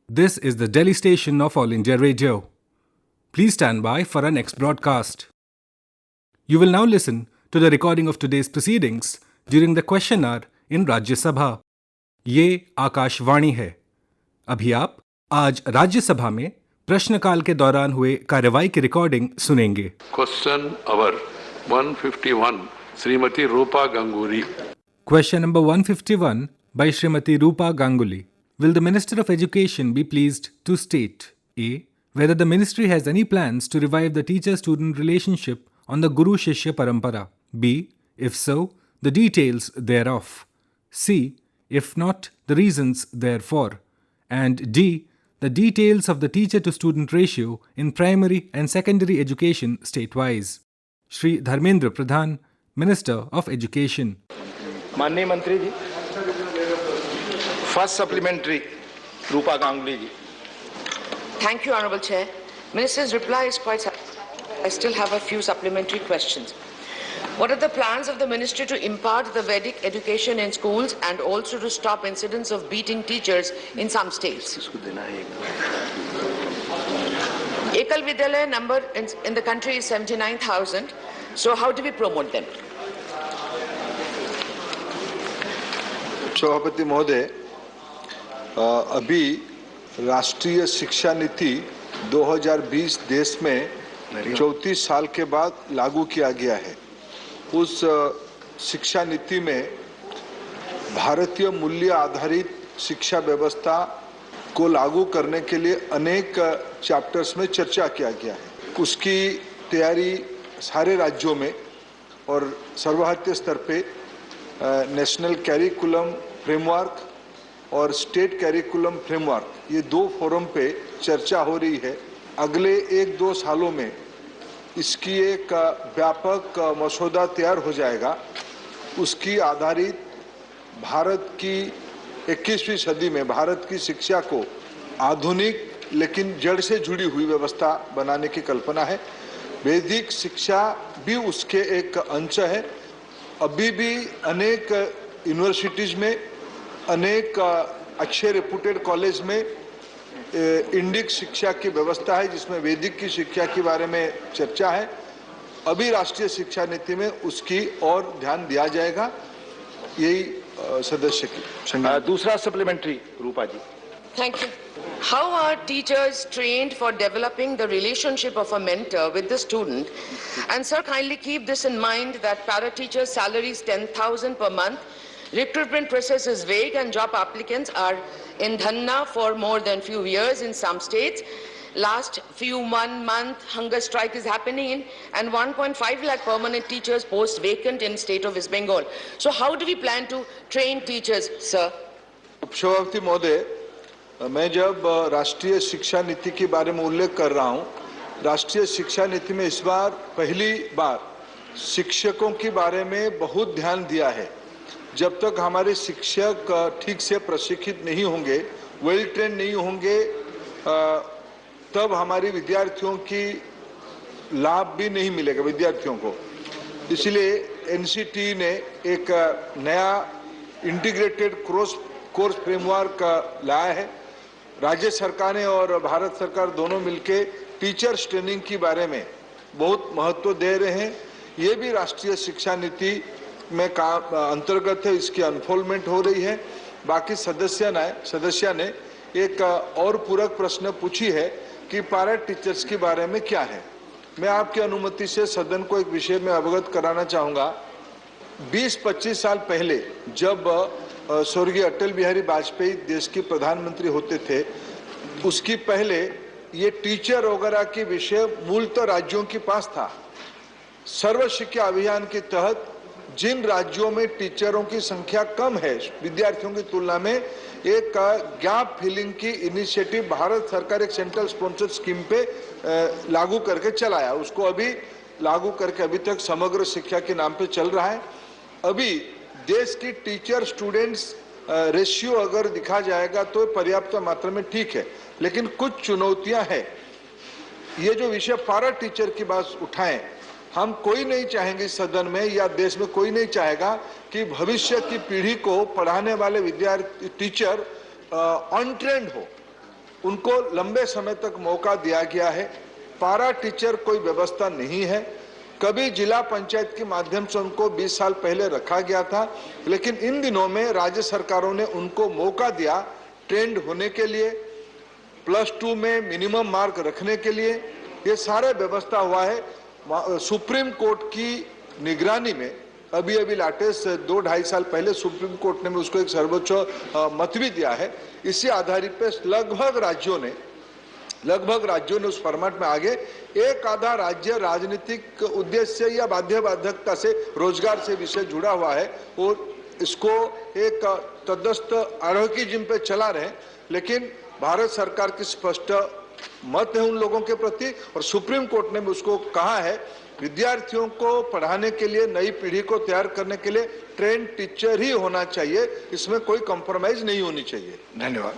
This is the Delhi station of All India Radio. Please stand by for our next broadcast. You will now listen to the recording of today's proceedings during the question hour in Rajya Sabha. ये आकाशवाणी है। अभी आप आज राज्यसभा में प्रश्नकाल के दौरान हुए कार्यवाही की रिकॉर्डिंग सुनेंगे। Question hour 151, Srimati Rupa Ganguly. Question number 151 by Srimati Rupa Ganguly. Will the Minister of Education be pleased to state A. Whether the ministry has any plans to revive the teacher-student relationship on the Guru-Shishya Parampara? B. If so, the details thereof. C. If not, the reasons therefore. And D. The details of the teacher-to-student ratio in primary and secondary education state-wise. Shri Dharmendra Pradhan, Minister of Education. माननीय मंत्री ji, first supplementary Rupa Ganguly ji. Thank you, Honorable Chair. Minister's reply is quite. I still have a few supplementary questions. What are the plans of the ministry to impart the Vedic education in schools and also to stop incidents of beating teachers in some states? Ekal Vidyalaya number in the country is 79,000. So how do we promote them? सभापति महोदय, अभी राष्ट्रीय शिक्षा नीति 2020 देश में 34 साल के बाद लागू किया गया है। उस शिक्षा नीति में भारतीय मूल्य आधारित शिक्षा व्यवस्था को लागू करने के लिए अनेक चैप्टर्स में चर्चा किया गया है। उसकी तैयारी सारे राज्यों में और सर्वभारतीय स्तर पे नेशनल कैरिकुलम फ्रेमवर्क और स्टेट कैरिकुलम फ्रेमवर्क, ये दो फोरम पे चर्चा हो रही है। अगले 1-2 सालों में इसकी एक व्यापक मसौदा तैयार हो जाएगा। उसकी आधारित भारत की 21वीं सदी में भारत की शिक्षा को आधुनिक लेकिन जड़ से जुड़ी हुई व्यवस्था बनाने की कल्पना है। वैदिक शिक्षा भी उसके एक अंश है। अभी भी अनेक यूनिवर्सिटीज में, अनेक अच्छे रेपुटेड कॉलेज में इंडिक शिक्षा की व्यवस्था है, जिसमें वैदिक की शिक्षा के बारे में चर्चा है। अभी राष्ट्रीय शिक्षा नीति में उसकी और ध्यान दिया जाएगा। यही सदस्य की दूसरा supplementary Rupa ji. Thank you. How are teachers trained for developing the relationship of a mentor with the student? And sir, kindly keep this in mind that para-teachers' salary is 10,000 per month. Recruitment process is vague and job applicants are in dhanna for more than few years in some states. Last few 1 month hunger strike is happening and 1.5 lakh permanent teachers post vacant in state of West Bengal. So how do we plan to train teachers, sir? उपसभापति महोदय, मैं जब राष्ट्रीय शिक्षा नीति के बारे में उल्लेख कर रहा हूं, राष्ट्रीय शिक्षा नीति में इस बार पहली बार शिक्षकों के बारे में बहुत ध्यान दिया है। जब तक हमारे शिक्षक ठीक से प्रशिक्षित नहीं होंगे, वेल ट्रेन नहीं होंगे, तब हमारे विद्यार्थियों की लाभ भी नहीं मिलेगा विद्यार्थियों को। इसलिए एनसीटी ने एक नया इंटीग्रेटेड कोर्स फ्रेमवर्क लाया है। राज्य सरकारें और भारत सरकार दोनों मिलकर टीचर्स ट्रेनिंग के बारे में बहुत महत्व दे रहे हैं। ये भी राष्ट्रीय शिक्षा नीति में अंतर्गत है, इसकी अनफोल्डमेंट हो रही है। बाकी सदस्य ने एक और पूरक प्रश्न पूछी है कि पैरा टीचर्स के बारे में क्या है। मैं आपकी अनुमति से सदन को एक विषय में अवगत कराना चाहूँगा। 20-25 साल पहले जब स्वर्गीय अटल बिहारी वाजपेयी देश के प्रधानमंत्री होते थे, उसकी पहले ये टीचर वगैरह के विषय मूलतः राज्यों के पास था। सर्व शिक्षा अभियान के तहत जिन राज्यों में टीचरों की संख्या कम है विद्यार्थियों की तुलना में, एक गैप फिलिंग की इनिशिएटिव भारत सरकार एक सेंट्रल स्पॉन्सर्ड स्कीम पे लागू करके चलाया। उसको अभी लागू करके अभी तक समग्र शिक्षा के नाम पे चल रहा है। अभी देश की टीचर स्टूडेंट्स रेशियो अगर दिखा जाएगा तो पर्याप्त मात्रा में ठीक है, लेकिन कुछ चुनौतियां हैं। ये जो विषय पैरा टीचर की बात उठाएं, हम कोई नहीं चाहेंगे सदन में या देश में कोई नहीं चाहेगा कि भविष्य की पीढ़ी को पढ़ाने वाले विद्यार्थी टीचर अनट्रेंड हो। उनको लंबे समय तक मौका दिया गया है। पारा टीचर कोई व्यवस्था नहीं है। कभी जिला पंचायत के माध्यम से उनको 20 साल पहले रखा गया था, लेकिन इन दिनों में राज्य सरकारों ने उनको मौका दिया ट्रेंड होने के लिए, +2 में मिनिमम मार्क रखने के लिए। ये सारे व्यवस्था हुआ है। सुप्रीम कोर्ट की निगरानी में अभी लेटेस्ट 2-2.5 साल पहले सुप्रीम कोर्ट ने उसको एक सर्वोच्च मत भी दिया है। इसी आधारित पे लगभग राज्यों ने उस फॉर्मेट में आगे एक आधा राज्य राजनीतिक उद्देश्य या बाध्यबाधकता से रोजगार से विषय जुड़ा हुआ है और इसको एक तटस्थ आरोग्यजिम पे चला रहे हैं, लेकिन भारत सरकार की स्पष्ट मत है उन लोगों के प्रति और सुप्रीम कोर्ट ने भी उसको कहा है विद्यार्थियों को पढ़ाने के लिए, नई पीढ़ी को तैयार करने के लिए ट्रेंड टीचर ही होना चाहिए, इसमें कोई कॉम्प्रोमाइज नहीं होनी चाहिए। धन्यवाद।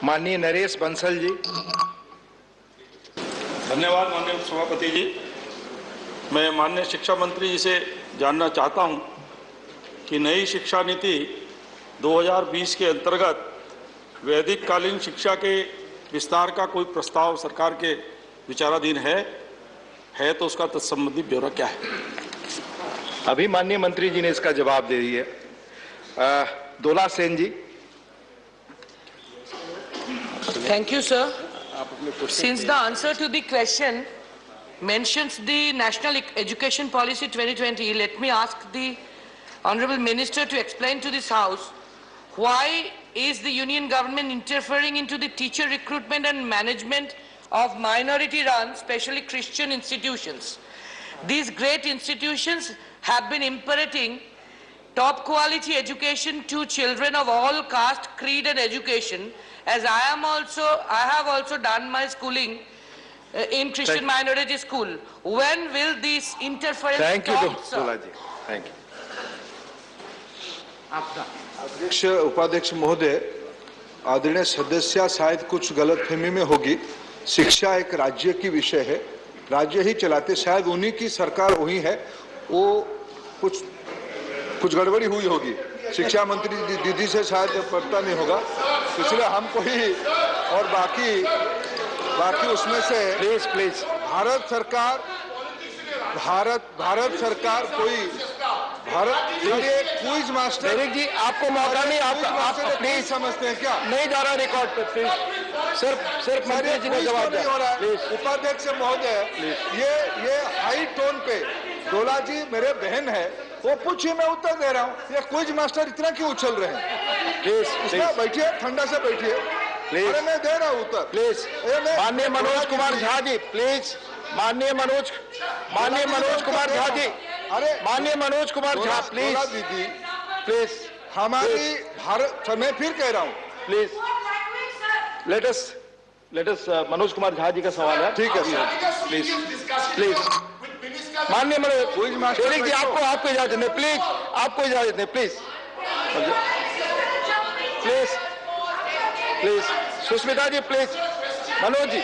माननीय नरेश बंसल जी। धन्यवाद माननीय सभापति जी। मैं माननीय शिक्षा मंत्री जी से जानना चाहता हूं कि नई शिक्षा नीति 2020 के अंतर्गत वैदिक कालीन शिक्षा के विस्तार का कोई प्रस्ताव सरकार के विचाराधीन है तो उसका तत्संबंधी ब्यौरा क्या है? अभी माननीय मंत्री जी ने इसका जवाब दे दिया। दोला सेन जी। Thank you, sir. Since the answer to the question mentions the National Education Policy 2020, let me ask the Honorable Minister to explain to this House why is the Union government interfering into the teacher recruitment and management of minority-run, especially Christian institutions. These great institutions have been imparting top-quality education to children of all caste, creed, and education. As I have also done my schooling in Christian minority school. When will this interference stop, sir? Dola ji. Thank you. अध्यक्ष उपाध्यक्ष महोदय, आदरणीय सदस्य शायद कुछ गलतफहमी में होगी। शिक्षा एक राज्य की विषय है, राज्य ही चलाते, शायद उन्हीं की सरकार वही है, वो कुछ गड़बड़ी हुई होगी। शिक्षा मंत्री दीदी से शायद पता नहीं होगा, इसलिए हमको ही और बाकी उसमें से प्लीज भारत सरकार कोई क्विज मास्टर जी आपको मौका नहीं, आप प्लीज समझते हैं क्या? नहीं जा रहा रिकॉर्ड पे, प्लीज सिर्फ मंत्री जी का जवाब नहीं हो रहा है। उपाध्यक्ष महोदय, ये हाई टोन पे डोला जी मेरे बहन है, वो पूछिए, मैं उत्तर दे रहा हूँ। ये क्विज मास्टर इतना क्यों उछल रहे हैं? प्लीज बैठिए, ठंडा से बैठिए। अरे मैं दे रहा हूँ उत्तर। प्लीज माननीय मनोज कुमार झा जी, प्लीज माननीय मनोज कुमार झा जी, अरे माननीय मनोज कुमार झा प्लीज दीदी, प्लीज हमारी भारत, मैं फिर कह रहा हूँ, please let us Manoj Kumar Jha ji का सवाल है। ठीक है सर, प्लीज माननीय मनोज जी, आपको इजाजत नहीं, प्लीज आपको इजाजत नहीं, please Sushmita ji, please Manoj ji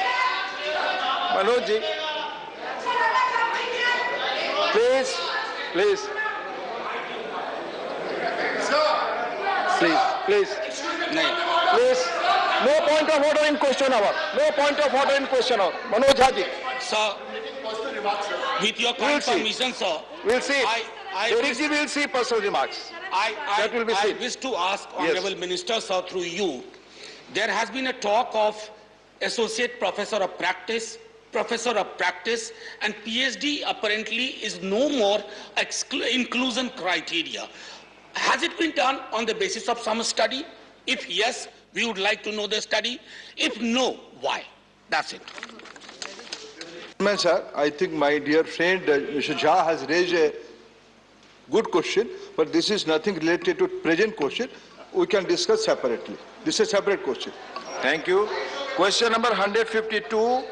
please no point of order in question hour, Manoj Jha ji. Sir, with your kind permission, sir, We'll see. We'll see personal remarks. I wish to ask Honorable Minister, sir, through you, there has been a talk of Associate Professor of Practice, and PhD apparently is no more inclusion criteria. Has it been done on the basis of some study? If yes, we would like to know the study. If no, why? That's it. Sir, I think my dear friend Mr. Jha has raised a good question, but this is nothing related to present question. We can discuss separately. This is a separate question. Thank you. Question number 152,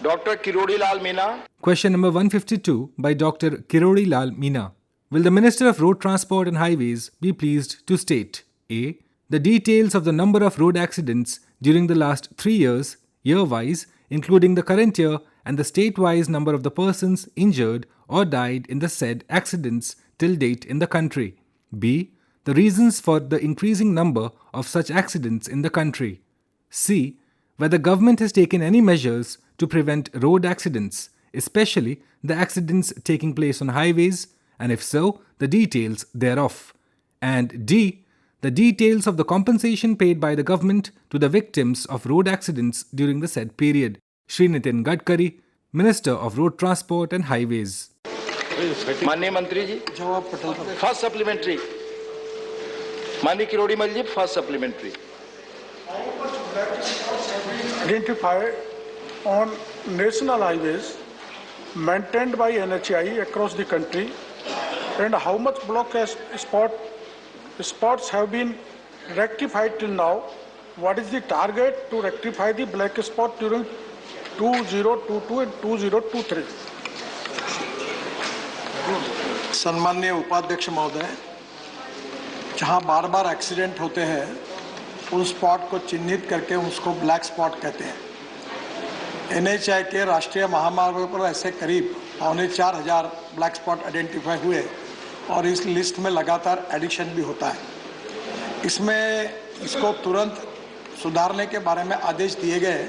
Dr. Kirodi Lal Meena. Question number 152 by Dr. Kirodi Lal Meena. Will the Minister of Road Transport and Highways be pleased to state A. The details of the number of road accidents during the last 3 years, year-wise, including the current year, and the state-wise number of the persons injured or died in the said accidents till date in the country. B. The reasons for the increasing number of such accidents in the country. C. whether government has taken any measures to prevent road accidents, especially the accidents taking place on highways, and if so, the details thereof. And D. The details of the compensation paid by the government to the victims of road accidents during the said period. Shri Nitin Gadkari, Minister of Road Transport and Highways. माननीय मंत्री ji, first supplementary. माननीय Kirodimal ji, first supplementary. Identified on national highways maintained by NHAI across the country, and how much block spots have been rectified till now? What is the target to rectify the black spot during 2022 and 2023? सम्माननीय उपाध्यक्ष महोदय, जहां बार बार accident होते हैं उन spot को चिन्हित करके उसको ब्लैक स्पॉट कहते हैं. NHAI के राष्ट्रीय महामार्गों पर ऐसे करीब 4,500 ब्लैक स्पॉट आइडेंटिफाई हुए और इस लिस्ट में लगातार एडिशन भी होता है. इसमें इसको तुरंत सुधारने के बारे में आदेश दिए गए,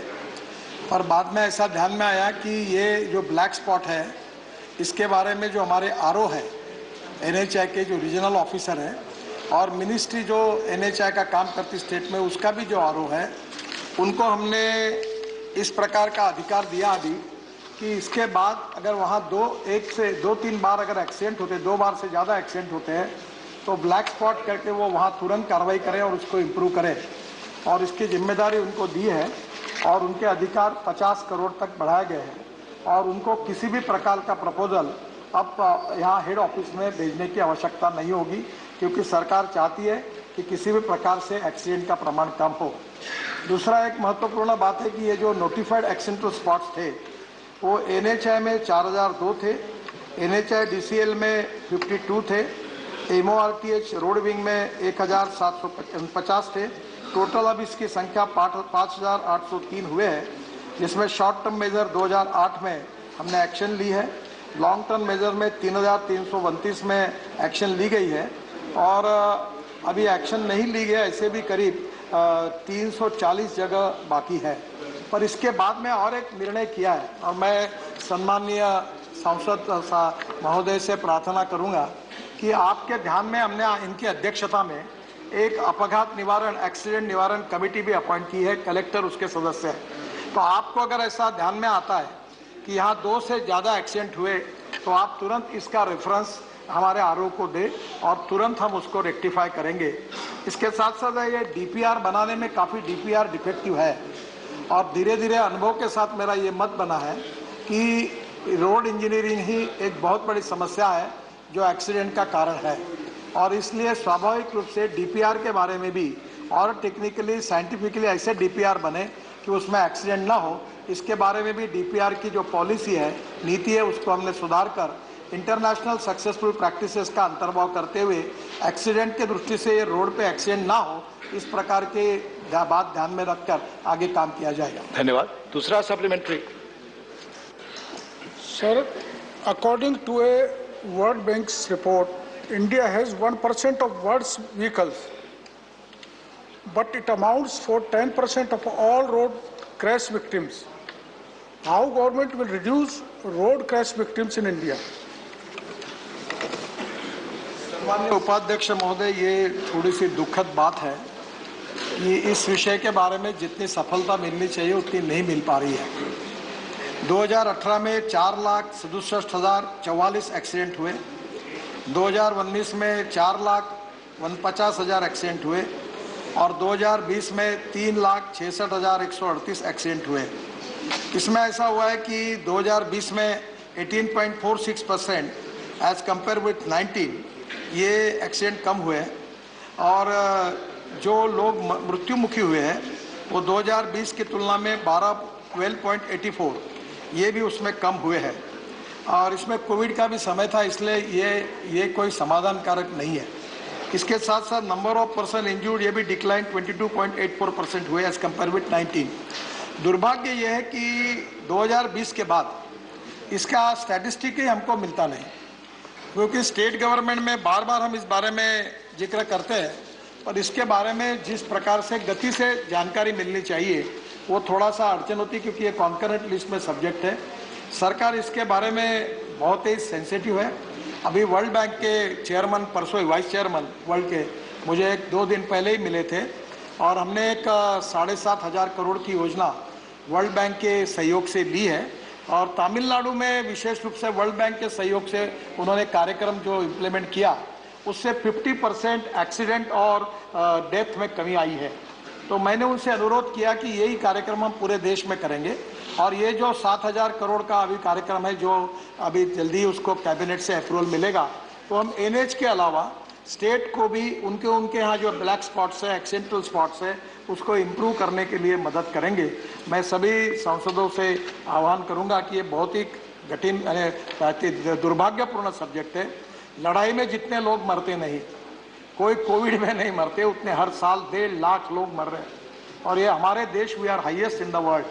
पर बाद में ऐसा ध्यान में आया कि ये जो ब्लैक स्पॉट है इसके बारे में जो हमारे RO है NHAI के जो रीजनल ऑफिसर हैं और मिनिस्ट्री जो NHAI का काम करती स्टेट में उसका भी जो RO है, उनको हमने इस प्रकार का अधिकार दिया अभी कि इसके बाद अगर वहाँ 2-3 बार अगर एक्सीडेंट होते, 2 बार से ज़्यादा एक्सीडेंट होते हैं तो ब्लैक स्पॉट करके वो वहाँ तुरंत कार्रवाई करें और उसको इम्प्रूव करें, और इसकी जिम्मेदारी उनको दी है और उनके अधिकार 50 करोड़ तक बढ़ाए गए हैं और उनको किसी भी प्रकार का प्रपोजल अब यहाँ हेड ऑफिस में भेजने की आवश्यकता नहीं होगी, क्योंकि सरकार चाहती है कि किसी भी प्रकार से एक्सीडेंट का प्रमाण कम हो. दूसरा एक महत्वपूर्ण बात है कि ये जो नोटिफाइड एक्सीडेंटल स्पॉट्स थे वो NHAI में 4002 थे, NHAI DCL में 52 थे, MORTH रोड विंग में 1750 थे. टोटल अब इसकी संख्या 5803 हुए हैं, जिसमें शॉर्ट टर्म मेजर 2008 में हमने एक्शन ली है, लॉन्ग टर्म मेजर में 3329 में एक्शन ली गई है और अभी एक्शन नहीं ली गया ऐसे भी करीब 340 जगह बाकी है. पर इसके बाद में और एक निर्णय किया है और मैं सम्माननीय सांसद महोदय से प्रार्थना करूंगा कि आपके ध्यान में हमने इनकी अध्यक्षता में एक अपघात निवारण एक्सीडेंट निवारण कमेटी भी अपॉइंट की है, कलेक्टर उसके सदस्य हैं. तो आपको अगर ऐसा ध्यान में आता है कि यहाँ 2 से ज़्यादा एक्सीडेंट हुए तो आप तुरंत इसका रेफरेंस हमारे RO को दे और तुरंत हम उसको रेक्टिफाई करेंगे. इसके साथ साथ ये DPR बनाने में काफ़ी DPR डिफेक्टिव है और धीरे धीरे अनुभव के साथ मेरा ये मत बना है कि रोड इंजीनियरिंग ही एक बहुत बड़ी समस्या है जो एक्सीडेंट का कारण है, और इसलिए स्वाभाविक रूप से DPR के बारे में भी और टेक्निकली साइंटिफिकली ऐसे DPR बने कि उसमें एक्सीडेंट ना हो. इसके बारे में भी DPR की जो पॉलिसी है, नीति है, उसको हमने सुधार कर इंटरनेशनल सक्सेसफुल प्रैक्टिसेस का अंतर्भाव करते हुए एक्सीडेंट के दृष्टि से रोड पे एक्सीडेंट ना हो, इस प्रकार के बात ध्यान में रखकर आगे काम किया जाएगा. धन्यवाद. दूसरा supplementary. Sir, according to a World Bank's report, India has 1% of world's vehicles, but it amounts for 10% of all road crash victims. How government will reduce road crash victims in India? माननीय उपाध्यक्ष महोदय, ये थोड़ी सी दुखद बात है कि इस विषय के बारे में जितनी सफलता मिलनी चाहिए उतनी नहीं मिल पा रही है. 2018 में 4,67,044 एक्सीडेंट हुए, 2019 में 4,49,000 एक्सीडेंट हुए और 2020 में 3,66,138 एक्सीडेंट हुए. इसमें ऐसा हुआ है कि 2020 में 18.46% एज कंपेयर विथ 19 ये एक्सीडेंट कम हुए और जो लोग मृत्युमुखी हुए हैं वो 2020 की तुलना में 12.84 ये भी उसमें कम हुए हैं. और इसमें कोविड का भी समय था, इसलिए ये कोई समाधान कारक नहीं है. इसके साथ साथ नंबर ऑफ पर्सन इंजर्ड ये भी डिक्लाइन 22.84% हुए एज कंपेयर विथ 19. दुर्भाग्य ये है कि 2020 के बाद इसका स्टैटिस्टिक ही हमको मिलता नहीं, क्योंकि स्टेट गवर्नमेंट में बार बार हम इस बारे में जिक्र करते हैं पर इसके बारे में जिस प्रकार से गति से जानकारी मिलनी चाहिए वो थोड़ा सा अड़चन होती, क्योंकि ये कॉन्करेंट लिस्ट में सब्जेक्ट है। सरकार इसके बारे में बहुत ही सेंसिटिव है। अभी वर्ल्ड बैंक के चेयरमैन परसों वाइस चेयरमैन वर्ल्ड के मुझे 1-2 दिन पहले ही मिले थे और हमने एक 7,500 करोड़ की योजना वर्ल्ड बैंक के सहयोग से ली है और तमिलनाडु में विशेष रूप से वर्ल्ड बैंक के सहयोग से उन्होंने कार्यक्रम जो इम्प्लीमेंट किया उससे 50% एक्सीडेंट और डेथ में कमी आई है। तो मैंने उनसे अनुरोध किया कि यही कार्यक्रम हम पूरे देश में करेंगे और ये जो 7,000 करोड़ का अभी कार्यक्रम है जो अभी जल्दी उसको कैबिनेट से अप्रूवल मिलेगा, तो हम एनएच के अलावा स्टेट को भी उनके यहाँ जो ब्लैक स्पॉट्स है, एक्सीडेंटल स्पॉट्स है, उसको इम्प्रूव करने के लिए मदद करेंगे। मैं सभी सांसदों से आह्वान करूंगा कि ये बहुत ही कठिन दुर्भाग्यपूर्ण सब्जेक्ट है। लड़ाई में जितने लोग मरते नहीं, कोई कोविड में नहीं मरते, उतने हर साल 1.5 लाख लोग मर रहे हैं और ये हमारे देश we are highest in the world.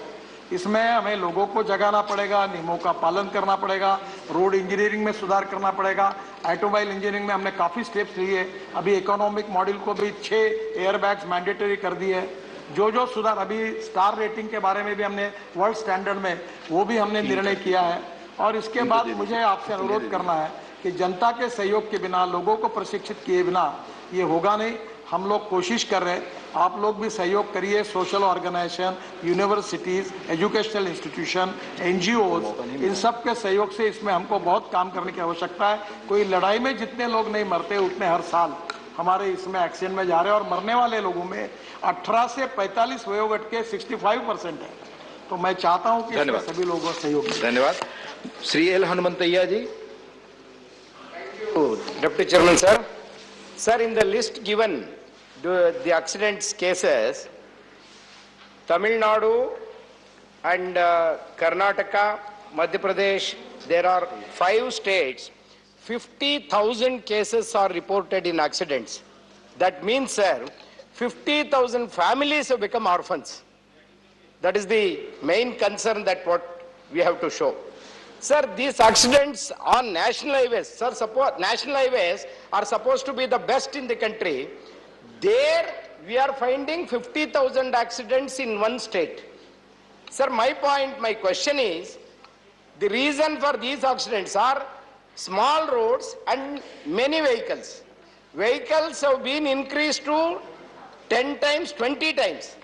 इसमें हमें लोगों को जगाना पड़ेगा, नियमों का पालन करना पड़ेगा, रोड इंजीनियरिंग में सुधार करना पड़ेगा। ऑटोमोबाइल इंजीनियरिंग में हमने काफ़ी स्टेप्स लिए। अभी इकोनॉमिक मॉड्यूल को भी 6 एयरबैग्स मैंडेटरी कर दिए। जो सुधार, अभी स्टार रेटिंग के बारे में भी हमने वर्ल्ड स्टैंडर्ड में वो भी हमने निर्णय किया है। और इसके बाद मुझे आपसे अनुरोध करना है कि जनता के सहयोग के बिना, लोगों को प्रशिक्षित किए बिना ये होगा नहीं। हम लोग कोशिश कर रहे हैं, आप लोग भी सहयोग करिए। Social organisation, universities, educational institution, NGOs, इन सब के सहयोग से इसमें हमको बहुत काम करने की आवश्यकता है। कोई लड़ाई में जितने लोग नहीं मरते उतने हर साल हमारे इसमें एक्सीडेंट में जा रहे हैं और मरने वाले लोगों में 18 से 45 वयोगट के 65% है। तो मैं चाहता हूं कि इसमें सभी लोगों का सहयोग। धन्यवाद। Shri L Hanumanthaiah ji. Deputy Chairman, sir. Sir, in the list given, the accidents cases, Tamil Nadu and Karnataka, Madhya Pradesh, there are 5 states, 50,000 cases are reported in accidents. That means, sir, 50,000 families have become orphans. That is the main concern that what we have to show. Sir, these accidents on national highways, sir, suppose national highways are supposed to be the best in the country. There we are finding 50,000 accidents in one state. Sir, my question is, the reason for these accidents are small roads and many vehicles. Vehicles have been increased to 10 times, 20 times.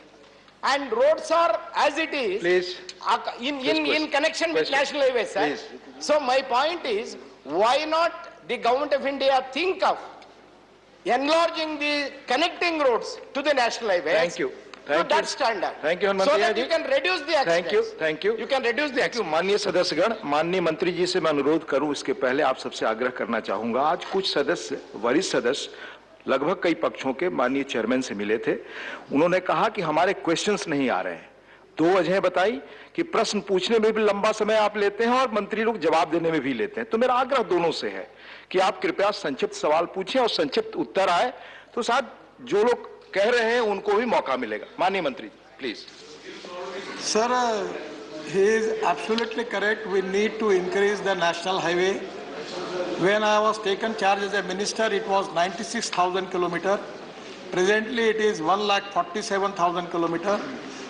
And roads are as it is. Please. In connection with national highways, sir. Please. So my point is, why not the government of India think of enlarging the connecting roads to the national highways? Thank you. To that standard. Thank you, so that you can reduce the accidents. Thank you. You can reduce the accidents. माननीय सदस्यगण, माननीय मंत्री जी से मैं अनुरोध करूं, इसके पहले आप सबसे आग्रह करना चाहूंगा। आज कुछ सदस्य, वरिष्ठ सदस्य, लगभग कई पक्षों के माननीय चेयरमैन से मिले थे। उन्होंने कहा कि हमारे क्वेश्चंस नहीं आ रहे हैं। 2 वजहें बताई कि प्रश्न पूछने में भी लंबा समय आप लेते हैं और मंत्री लोग जवाब देने में भी लेते हैं। तो मेरा आग्रह दोनों से है कि आप कृपया संक्षिप्त सवाल पूछें और संक्षिप्त उत्तर आए तो शायद जो लोग कह रहे हैं उनको भी मौका मिलेगा। माननीय मंत्री जी, please. Sir, he is absolutely correct. We need to increase the national highway. When I was taken charge as a minister, it was 96,000 kilometers. Presently, it is 1,47,000 kilometers.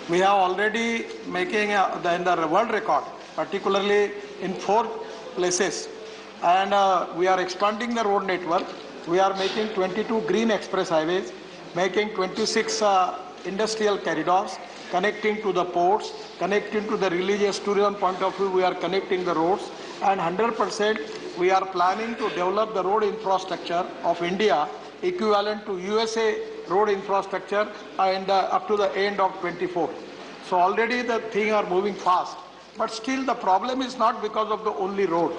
We have already making the world record, particularly in 4 places. And we are expanding the road network. We are making 22 green express highways, making 26 industrial corridors, connecting to the ports, connecting to the religious tourism point of view. We are connecting the roads, and 100% we are planning to develop the road infrastructure of India equivalent to USA road infrastructure and up to the end of 24. So already the things are moving fast, but still the problem is not because of the only road.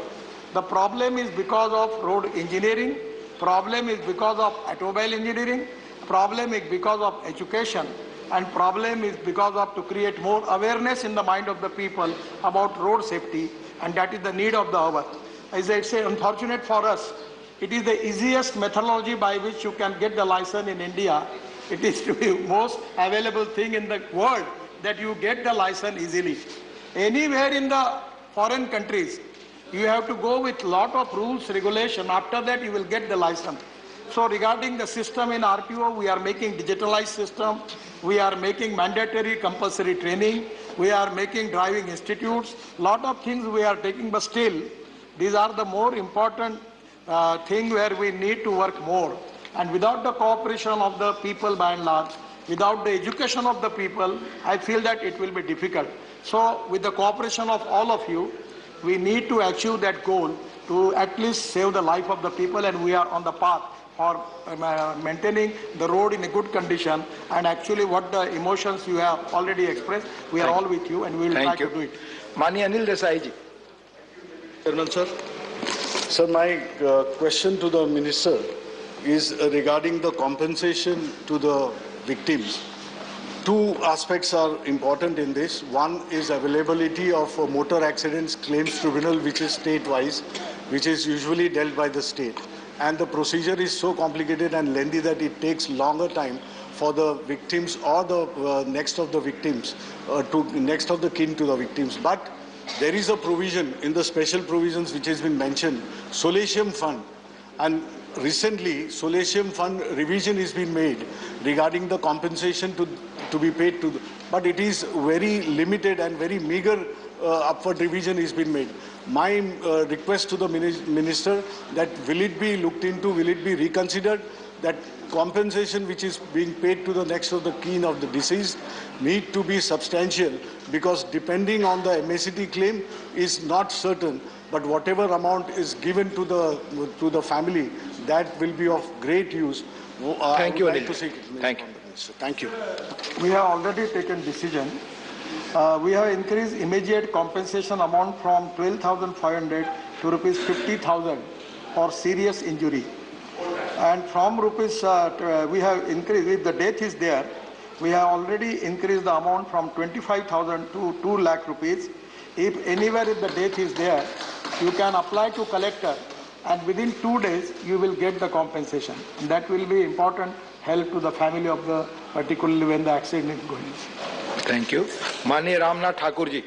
The problem is because of road engineering, problem is because of automobile engineering, problem is because of education, and problem is because of to create more awareness in the mind of the people about road safety, and that is the need of the hour. As I say, unfortunate for us, it is the easiest methodology by which you can get the license in India. It is to be most available thing in the world that you get the license easily. Anywhere in the foreign countries, you have to go with lot of rules, regulation. After that, you will get the license. So regarding the system in RPO, we are making digitalized system, we are making mandatory compulsory training, we are making driving institutes, lot of things we are taking, but still, these are the more important thing where we need to work more. And without the cooperation of the people by and large, without the education of the people, I feel that it will be difficult. So with the cooperation of all of you, we need to achieve that goal to at least save the life of the people, and we are on the path for maintaining the road in a good condition. And actually what the emotions you have already expressed, we are all with you and we will try to do it. माननीय अनिल देसाई जी. Chairman sir, sir, my question to the minister is regarding the compensation to the victims. Two aspects are important in this. One is availability of a motor accidents claims tribunal, which is state-wise, which is usually dealt by the state. And the procedure is so complicated and lengthy that it takes longer time for the victims or the next of the victims, next of the kin to the victims. But there is a provision in the special provisions which has been mentioned, Solatium Fund. And recently, Solatium Fund revision has been made regarding the compensation to be paid to, but it is very limited and very meager upward revision has been made. My request to the minister that will it be looked into, will it be reconsidered, that compensation which is being paid to the next of the kin of the deceased need to be substantial, because depending on the MACT claim is not certain, but whatever amount is given to the family, that will be of great use. Thank you, Anil. Thank you. Thank you. We have already taken decision. We have increased immediate compensation amount from 12,500 to rupees 50,000 for serious injury. And from rupees, we have increased, if the death is there, we have already increased the amount from 25,000 to 2 lakh rupees. If anywhere if the death is there, you can apply to collector, and within 2 days you will get the compensation. And that will be important help to the family of the, particularly when the accident is going. Thank you. माननीय रामनाथ ठाकुर जी.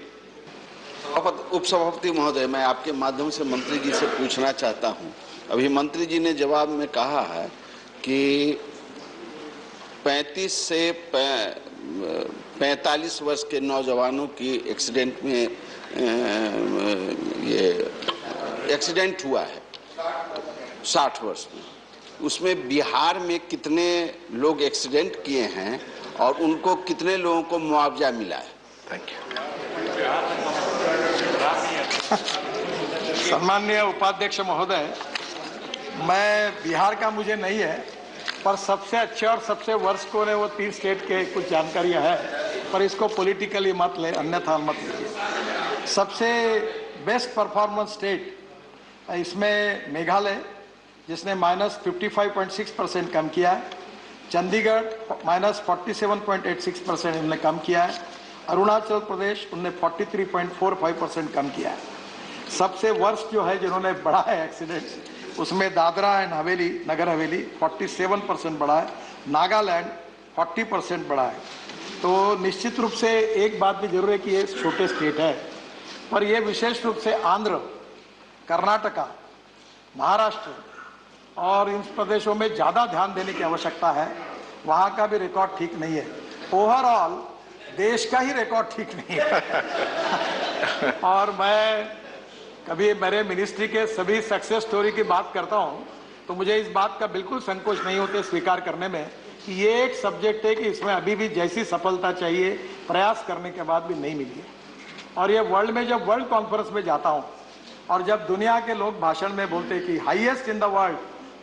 उपसभापति महोदय, मैं आपके माध्यम से मंत्री जी से पूछना चाहता हूं. अभी मंत्री जी ने जवाब में कहा है कि 35 से 45 वर्ष के नौजवानों की एक्सीडेंट में ये एक्सीडेंट हुआ है 60 वर्ष में. उसमें बिहार में कितने लोग एक्सीडेंट किए हैं और उनको कितने लोगों को मुआवजा मिला है? Thank you. सम्माननीय उपाध्यक्ष महोदय, मैं बिहार का मुझे नहीं है, पर सबसे अच्छे और सबसे वर्स्ट को ने वो 3 स्टेट के कुछ जानकारियां है, पर इसको पॉलिटिकली मत ले, अन्यथा मत लीजिए. सबसे बेस्ट परफॉर्मेंस स्टेट इसमें मेघालय, जिसने -55.6% कम किया है. चंडीगढ़ -47.86% इन्होंने कम किया है. अरुणाचल प्रदेश उन्होंने 43.45% कम किया है. सबसे वर्स्ट जो है जिन्होंने बढ़ा है एक्सीडेंट्स, उसमें दादरा एंड हवेली, नगर हवेली 47% बढ़ा है. नागालैंड 40% बढ़ा है. तो निश्चित रूप से एक बात भी जरूर है कि ये छोटे स्टेट है, पर ये विशेष रूप से आंध्र, कर्नाटका, महाराष्ट्र और इन प्रदेशों में ज़्यादा ध्यान देने की आवश्यकता है. वहाँ का भी रिकॉर्ड ठीक नहीं है. ओवरऑल देश का ही रिकॉर्ड ठीक नहीं है. और मैं कभी मेरे मिनिस्ट्री के सभी सक्सेस स्टोरी की बात करता हूँ तो मुझे इस बात का बिल्कुल संकोच नहीं होते स्वीकार करने में कि ये एक सब्जेक्ट है कि इसमें अभी भी जैसी सफलता चाहिए प्रयास करने के बाद भी नहीं मिली है. और ये वर्ल्ड में जब वर्ल्ड कॉन्फ्रेंस में जाता हूँ और जब दुनिया के लोग भाषण में बोलते हैं कि हाईएस्ट इन द वर्ल्ड,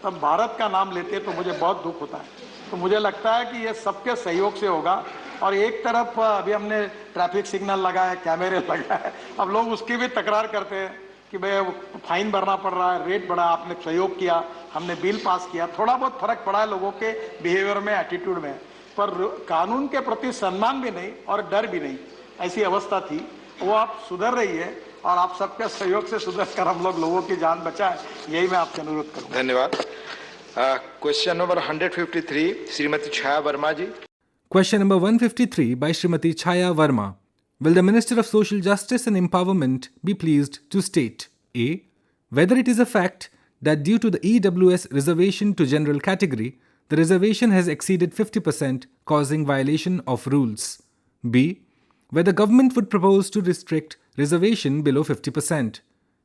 तब भारत का नाम लेते तो मुझे बहुत दुख होता है. तो मुझे लगता है कि ये सबके सहयोग से होगा. और एक तरफ अभी हमने ट्रैफिक सिग्नल लगाया, कैमरे लगाए, अब लोग उसकी भी तकरार करते हैं कि भाई फाइन भरना पड़ रहा है, रेट बढ़ा, आपने सहयोग किया, हमने बिल पास किया. थोड़ा बहुत फर्क पड़ा है लोगों के बिहेवियर में, एटीट्यूड में, पर कानून के प्रति सम्मान भी नहीं और डर भी नहीं, ऐसी अवस्था थी. वो आप सुधर रही है और आप सबके सहयोग से सुधर कर हम लोगों की जान बचाए, यही मैं आपसे अनुरोध करूँ. धन्यवाद. Question number 153, Shrimati Chhaya Verma ji. Question number 153 by Srimati Chaya Verma. Will the Minister of Social Justice and Empowerment be pleased to state A. Whether it is a fact that due to the EWS reservation to general category, the reservation has exceeded 50%, causing violation of rules. B. Whether government would propose to restrict reservation below 50%.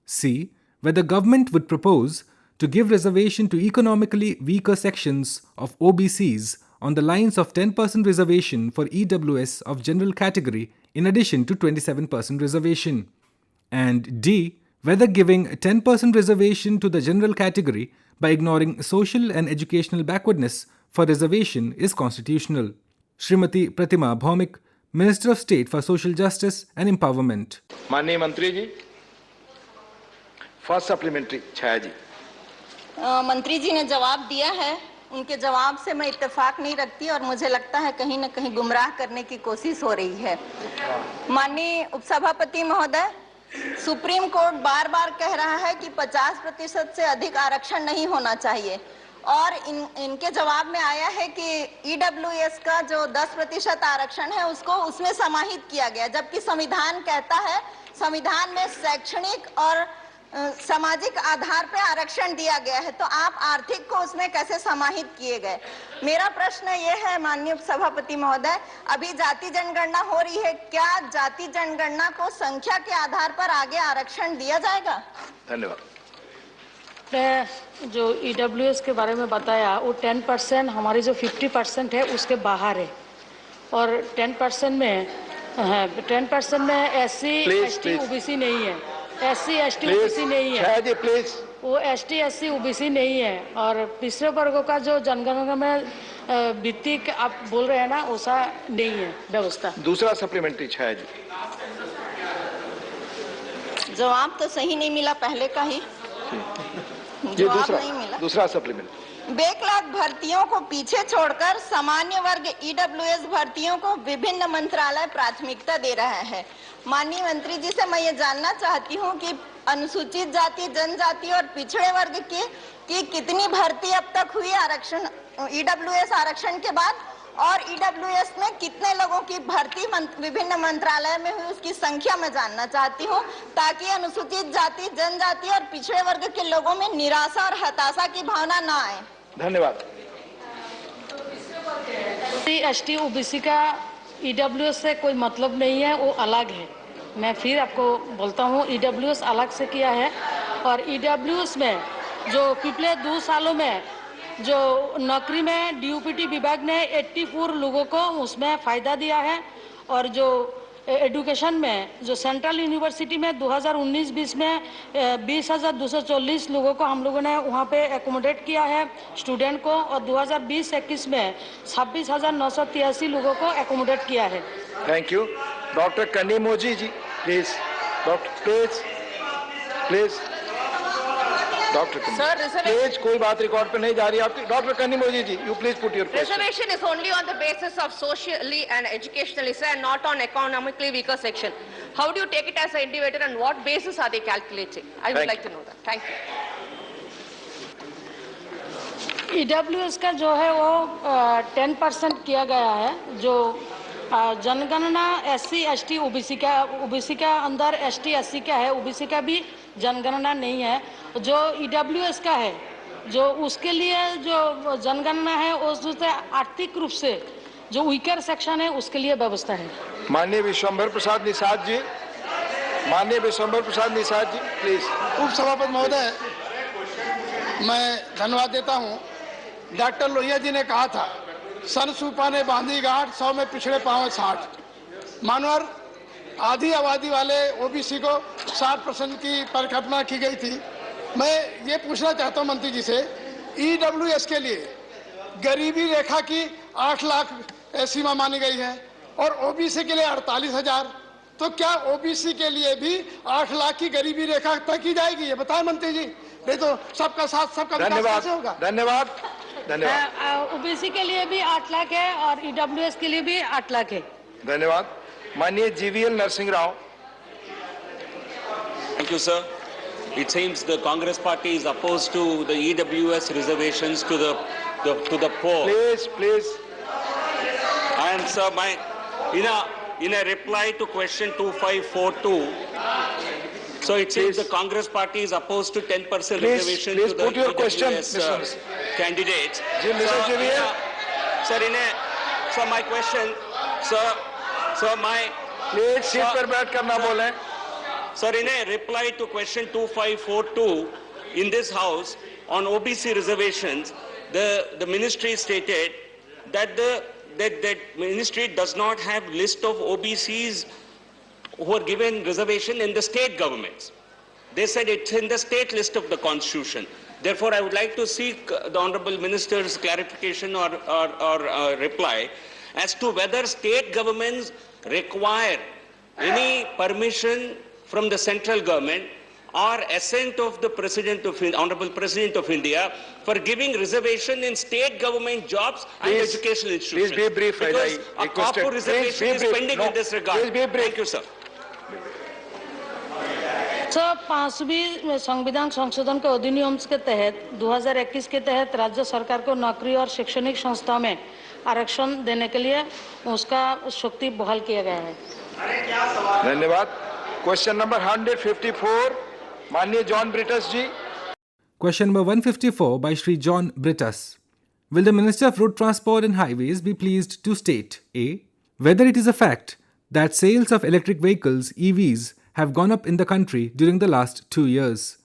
C. Whether government would propose to give reservation to economically weaker sections of OBCs on the lines of 10% reservation for EWS of general category in addition to 27% reservation. And D. Whether giving 10% reservation to the general category by ignoring social and educational backwardness for reservation is constitutional. Srimati Pratima Bhaumik, Minister of State for Social Justice and Empowerment. माननीय मंत्री ji, first supplementary छाया जी। मंत्री जी ने जवाब दिया है, उनके जवाब से मैं इत्तेफाक नहीं रखती और मुझे लगता है कहीं न कहीं गुमराह करने की कोशिश हो रही है। माननीय उपसभापति महोदय, सुप्रीम कोर्ट बार बार कह रहा है कि 50% से अधिक आरक्षण नहीं होना चाहिए और इनके जवाब में आया है कि ईडब्ल्यूएस का जो 10% आरक्षण है उसको उसमें समाहित किया गया, जबकि संविधान कहता है, संविधान में शैक्षणिक और सामाजिक आधार पर आरक्षण दिया गया है, तो आप आर्थिक को उसमें कैसे समाहित किए गए? मेरा प्रश्न ये है माननीय सभापति महोदय, अभी जाति जनगणना हो रही है, क्या जाति जनगणना को संख्या के आधार पर आगे आरक्षण दिया जाएगा? धन्यवाद। जो ईडब्ल्यूएस के बारे में बताया, वो 10% हमारी जो 50% है उसके बाहर है और 10% में एससी एसटी ओबीसी नहीं है, एससी एसटी ओबीसी नहीं है, वो एसटी एससी ओबीसी नहीं है और पिछड़े वर्गों का जो जनगणना में वित्तीय आप बोल रहे हैं ना, वैसा नहीं है व्यवस्था। दूसरा सप्लीमेंट्री छाया जी। जवाब तो सही नहीं मिला पहले का ही, जवाब नहीं मिला। दूसरा सप्लीमेंट। बैकलॉग भर्तियों को पीछे छोड़कर सामान्य वर्ग ईडब्ल्यूएस भर्तियों को विभिन्न मंत्रालय प्राथमिकता दे रहा है। माननीय मंत्री जी से मैं ये जानना चाहती हूँ कि अनुसूचित जाति, जनजाति और पिछड़े वर्ग की कितनी भर्ती अब तक हुई आरक्षण, ईडब्ल्यूएस आरक्षण के बाद, और ईडब्ल्यूएस में कितने लोगों की भर्ती विभिन्न मंत्रालय में हुई, उसकी संख्या मैं जानना चाहती हूँ, ताकि अनुसूचित जाति, जनजाति और पिछड़े वर्ग के लोगों में निराशा और हताशा की भावना न आए। धन्यवाद। एसटी ओबीसी का ईडब्ल्यूएस से कोई मतलब नहीं है, वो अलग है। मैं फिर आपको बोलता हूँ, ईडब्ल्यूएस अलग से किया है और ईडब्ल्यूएस में जो पिछले 2 सालों में जो नौकरी में डीयूपीटी विभाग ने 84 लोगों को उसमें फ़ायदा दिया है और जो एजुकेशन में जो सेंट्रल यूनिवर्सिटी में 2019-20 में 20,240 लोगों को हम लोगों ने वहाँ पे एकोमोडेट किया है स्टूडेंट को, और 2020-21 में 26,983 लोगों को एकोमोडेट किया है। Thank you. Doctor Kanimozhi ji please, doctor please doctor please, कोई बात रिकॉर्ड पे नहीं जा रही आपकी। Doctor Kanimozhi ji, you please put your question. Reservation is only on the basis of socially and educationally, sir, and not on economically weaker section. How do you take it as an indicator and what basis are they calculating? I would like to know that. Thank you. EWS का जो है वो 10% किया गया है। जो जनगणना SC ST OBC का अंदर एसटी एससी का है, ओबीसी का भी जनगणना नहीं है। जो ईडब्ल्यूएस का है, जो उसके लिए जो जनगणना है उससे आर्थिक रूप से जो वीकर सेक्शन है उसके लिए व्यवस्था है। माननीय विश्वंभर प्रसाद निषाद जी, माननीय विश्वंभर प्रसाद निषाद जी प्लीज। उपसभापति महोदय, मैं धन्यवाद देता हूँ। डॉक्टर लोहिया जी ने कहा था, सन सूपा ने बांधी गांठ, 100 में पिछड़े पाँव 60। मानवर आधी आबादी वाले ओबीसी को 60% की परिकल्पना की गई थी। मैं ये पूछना चाहता हूँ मंत्री जी से, ईडब्ल्यूएस के लिए गरीबी रेखा की 8 लाख सीमा मानी गई है और ओबीसी के लिए 48,000, तो क्या ओबीसी के लिए भी 8 लाख की गरीबी रेखा तय की जाएगी? ये बताएं मंत्री जी, नहीं तो सबका साथ सबका विकास कैसे होगा? धन्यवाद। धन्यवाद। ओबीसी के लिए भी 8 लाख है और ईडब्ल्यूएस के लिए भी 8 लाख है। धन्यवाद। माननीय GVL Narasimha Rao. Thank you, sir. It seems the Congress party is opposed to the EWS reservations to the poor. Please. And sir, in a reply to question 2542, So it seems the Congress party is opposed to 10% reservation please to the put your question, EWS candidates. Mr. Javier. Sir, so my question, sir, my... Please sit पर बैठ कर ना बोलें. Sir, in a reply to question 2542 in this house on OBC reservations, the ministry stated that that ministry does not have list of OBCs who are given reservation in the state governments. They said it's in the state list of the constitution. Therefore, I would like to seek the Honorable Minister's clarification or reply as to whether state governments require any permission from the central government or assent of the Honorable President of India for giving reservation in state government jobs and educational institutions. Please be brief. Because a copper reservation is pending in this regard. Please be brief. Thank you, sir. Sir 5वीं संविधान संशोधन के अधिनियम के तहत 2021 के तहत राज्य सरकार को नौकरी और शैक्षणिक संस्था में आरक्षण देने के लिए उसका शक्ति बहाल किया गया है. धन्यवाद. क्वेश्चन नंबर 154 माननीय John ब्रिटस ji. Question number 154 by Shri John Brittas. Will the Minister of Road Transport and Highways be pleased to state A. Whether it is a fact that sales of electric vehicles EVs have gone up in the country during the last 2 years.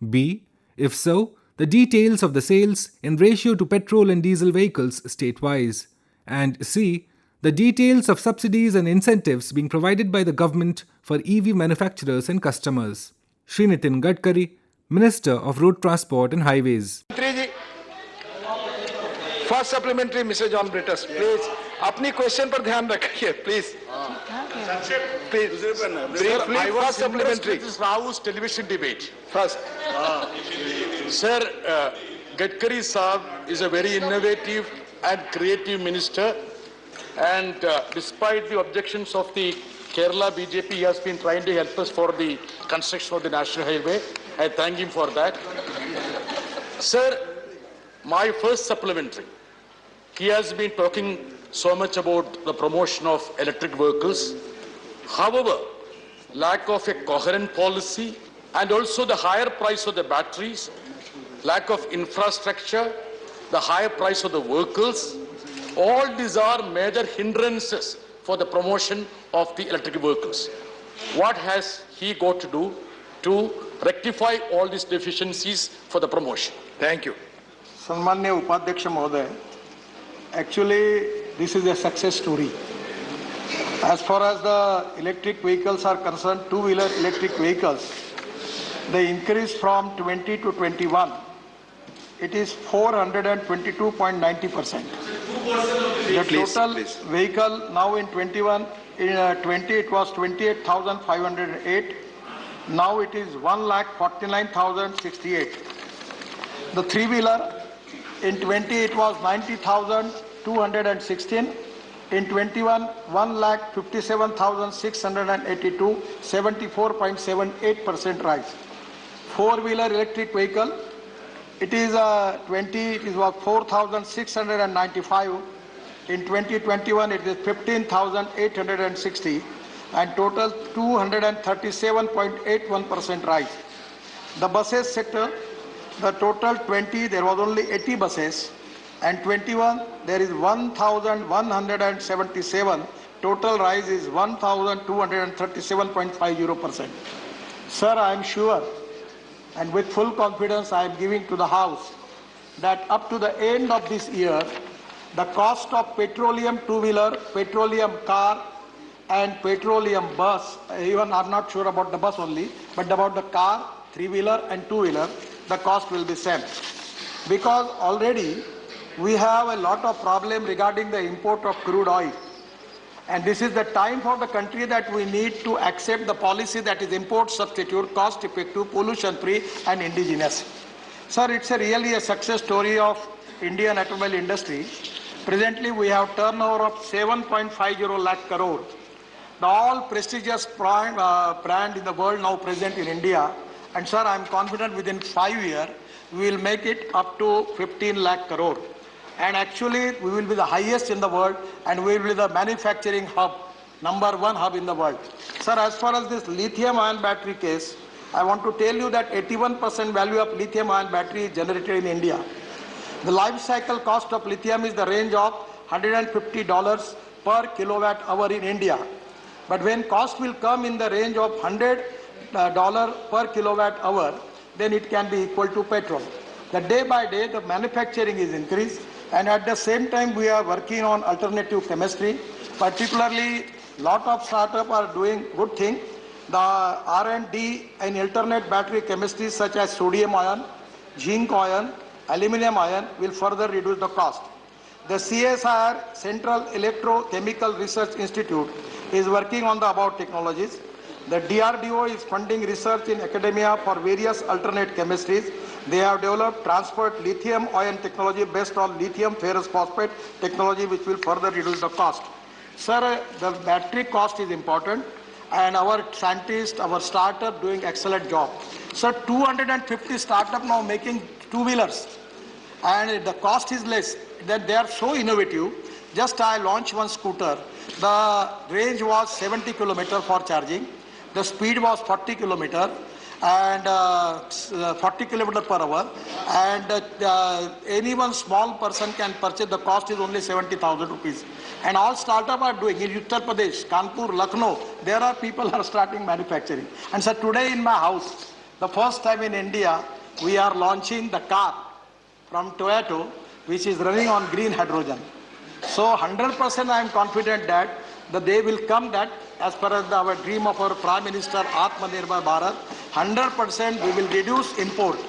B. If so, the details of the sales in ratio to petrol and diesel vehicles state-wise. And C. The details of subsidies and incentives being provided by the government for EV manufacturers and customers. Shri Nitin Gadkari, Minister of Road Transport and Highways. First supplementary, Mr. John Brittas, please. अपनी question पर ध्यान रखिए, please. Please. Briefly, first supplementary. This Rao's television debate. First. Sir, Gadkari Saab is a very innovative and creative minister, and despite the objections of the Kerala BJP, he has been trying to help us for the construction of the national highway. I thank him for that. Sir, my first supplementary. He has been talking so much about the promotion of electric vehicles. However, lack of a coherent policy and also the higher price of the batteries, lack of infrastructure, the higher price of the vehicles, all these are major hindrances for the promotion of the electric vehicles. What has he got to do to rectify all these deficiencies for the promotion? Thank you. सम्मान्य उपाध्यक्ष महोदय, actually this is a success story. As far as the electric vehicles are concerned, two-wheeler electric vehicles, the increase from 20 to 21, it is 422.90%. The total vehicle now in 21, in 20 it was 28,508. Now it is 1,49,068. The three-wheeler in 20 it was 90,216. In 21, 1,57,682, 74.78% rise. Four-wheeler electric vehicle, it is 20, it is 4,695. In 2021, it is 15,860, and total 237.81% rise. The buses sector, the total 20, there was only 80 buses, and 21, there is 1,177. Total rise is 1,237.50%. Sir, I am sure, and with full confidence I am giving to the House, that up to the end of this year, the cost of petroleum two-wheeler, petroleum car, and petroleum bus, even I'm not sure about the bus only, but about the car, three-wheeler and two-wheeler, the cost will be same. Because already we have a lot of problem regarding the import of crude oil. And this is the time for the country that we need to accept the policy that is import substitute, cost effective, pollution free and indigenous. Sir, it's really a success story of Indian automobile industry. Presently we have turnover of 7.50 lakh crore. The all prestigious brand in the world now present in India. And sir, I am confident within 5 years we will make it up to 15 lakh crore. And actually we will be the highest in the world, and we will be the manufacturing hub, #1 hub in the world. Sir, as far as this lithium ion battery case, I want to tell you that 81% value of lithium-ion battery is generated in India. The life cycle cost of lithium is the range of $150 per kilowatt hour in India. But when cost will come in the range of $100 per kilowatt hour, then it can be equal to petrol. The day by day, the manufacturing is increased, and at the same time, we are working on alternative chemistry. Particularly, lot of startups are doing good thing. The R&D in alternate battery chemistries such as sodium ion, zinc ion, aluminum ion will further reduce the cost. The CSIR, Central Electrochemical Research Institute, is working on the above technologies. The DRDO is funding research in academia for various alternate chemistries. They have developed transferred lithium ion technology based on lithium ferrous phosphate technology, which will further reduce the cost. Sir, the battery cost is important, and our scientists, our startup doing excellent job. Sir, 250 startup now making two-wheelers, and the cost is less. That they are so innovative. Just I launched one scooter. The range was 70 kilometers for charging. The speed was 40 kilometers and 40 kilometers per hour. And anyone small person can purchase. The cost is only 70,000 rupees. And all startups are doing in Uttar Pradesh, Kanpur, Lucknow. There are people are starting manufacturing. And so today in my house, the first time in India, we are launching the car from Toyota, which is running on green hydrogen. So 100% I am confident that the day will come that as per as our dream of our Prime Minister Atmanirbhar Bharat, 100% we will reduce import.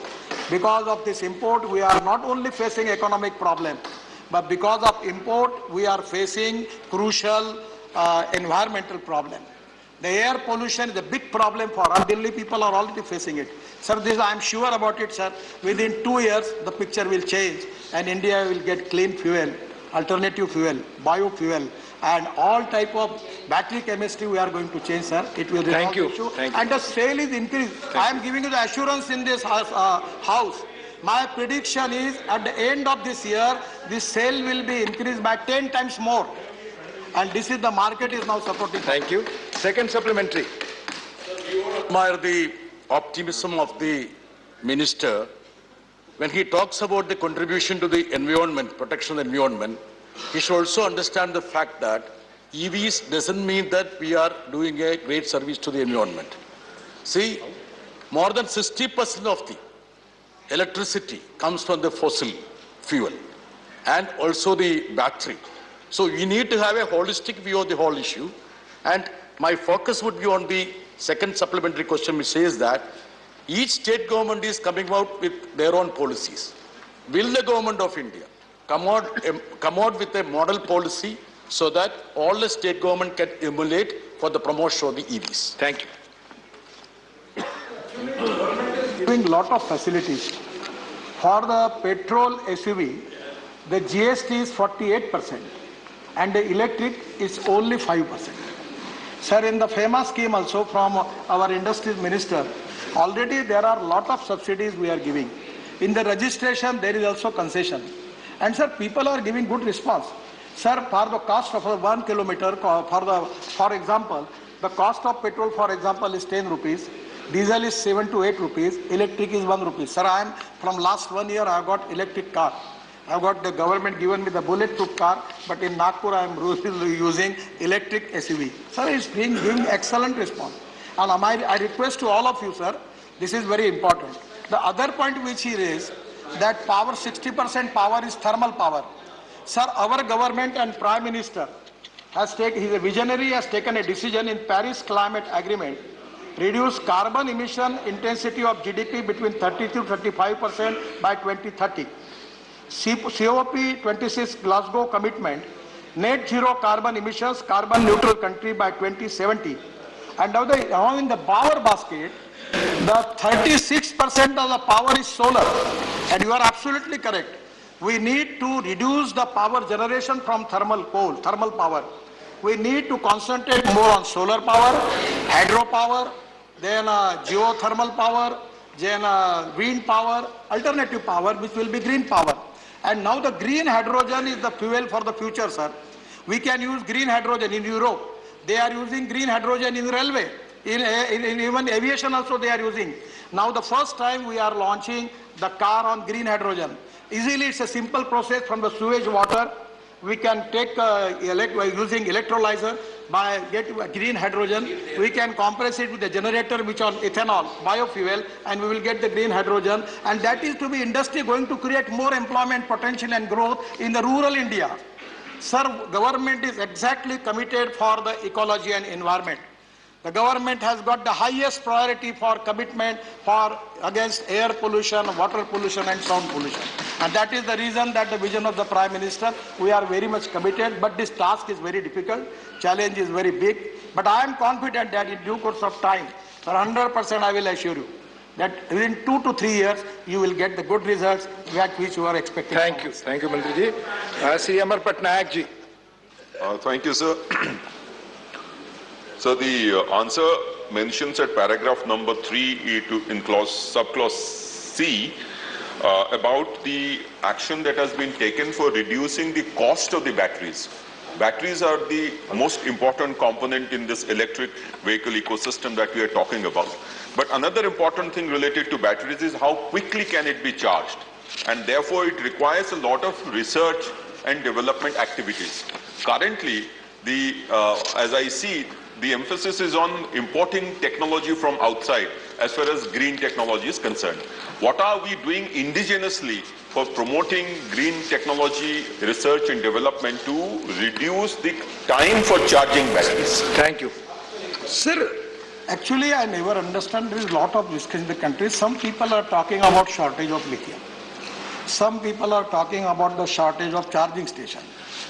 Because of this import, we are not only facing economic problem, but because of import, we are facing crucial environmental problem. The air pollution is a big problem for us. Delhi people are already facing it. Sir, this I am sure about it, sir. Within 2 years, the picture will change and India will get clean fuel, alternative fuel, biofuel, and all type of battery chemistry we are going to change, sir. It will resolve the issue. And the sale is increased. I am giving you the assurance in this house. My prediction is at the end of this year, this sale will be increased by 10 times more. And this is the market is now supporting. Thank you. Second supplementary. I admire the optimism of the minister when he talks about the contribution to the environment, protection of the environment. He should also understand the fact that EVs doesn't mean that we are doing a great service to the environment. See, more than 60% of the electricity comes from the fossil fuel and also the battery. So we need to have a holistic view of the whole issue. And my focus would be on the second supplementary question, which says that each state government is coming out with their own policies. Will the government of India come out with a model policy so that all the state government can emulate for the promotion of the EVs? Thank you. Giving lot of facilities. For the petrol SUV, the GST is 48%. And the electric is only 5%. Sir, in the FEMA scheme also from our industries minister, already there are a lot of subsidies we are giving. In the registration, there is also concession. And sir, people are giving good response. Sir, for the cost of 1 kilometer, for example, the cost of petrol, for example, is 10 rupees. Diesel is 7 to 8 rupees. Electric is 1 rupee. Sir, I am from last 1 year, I have got electric car. I've got the government given me the bulletproof car, but in Nagpur I am using electric SUV. Sir, it's giving excellent response. And I request to all of you, sir, this is very important. The other point which he raised, that power, 60% power is thermal power. Sir, our government and Prime Minister has taken, he's a visionary, has taken a decision in Paris Climate Agreement, reduce carbon emission intensity of GDP between 30 to 35% by 2030. COP26 Glasgow commitment, net zero carbon emissions, carbon neutral country by 2070. And now in the power basket, the 36% of the power is solar. And you are absolutely correct. We need to reduce the power generation from thermal power. We need to concentrate more on solar power, hydropower, then geothermal power, then wind power, alternative power, which will be green power. And now the green hydrogen is the fuel for the future, sir. We can use green hydrogen in Europe. They are using green hydrogen in railway. In even aviation also they are using. Now the first time we are launching the car on green hydrogen. Easily it's a simple process from the sewage water. We can take using electrolyzer by get green hydrogen. We can compress it with a generator which on ethanol, biofuel, and we will get the green hydrogen. And that is to be industry going to create more employment potential and growth in the rural India. Sir, government is exactly committed for the ecology and environment. The government has got the highest priority for commitment for against air pollution, water pollution and sound pollution. And that is the reason that the vision of the Prime Minister, we are very much committed, but this task is very difficult, challenge is very big. But I am confident that in due course of time, for 100% I will assure you, that within 2 to 3 years, you will get the good results which you are expecting. Thank you, Mantri ji. Sri Amar Patnaik ji. Thank you, sir. So the answer mentions at paragraph number 3 in subclause C about the action that has been taken for reducing the cost of the batteries. Batteries are the most important component in this electric vehicle ecosystem that we are talking about. But another important thing related to batteries is how quickly can it be charged. And therefore it requires a lot of research and development activities. Currently, as I see, the emphasis is on importing technology from outside as far as green technology is concerned. What are we doing indigenously for promoting green technology research and development to reduce the time for charging batteries? Thank you. Sir, actually I never understand, there is a lot of discussion in the country. Some people are talking about shortage of lithium. Some people are talking about the shortage of charging station.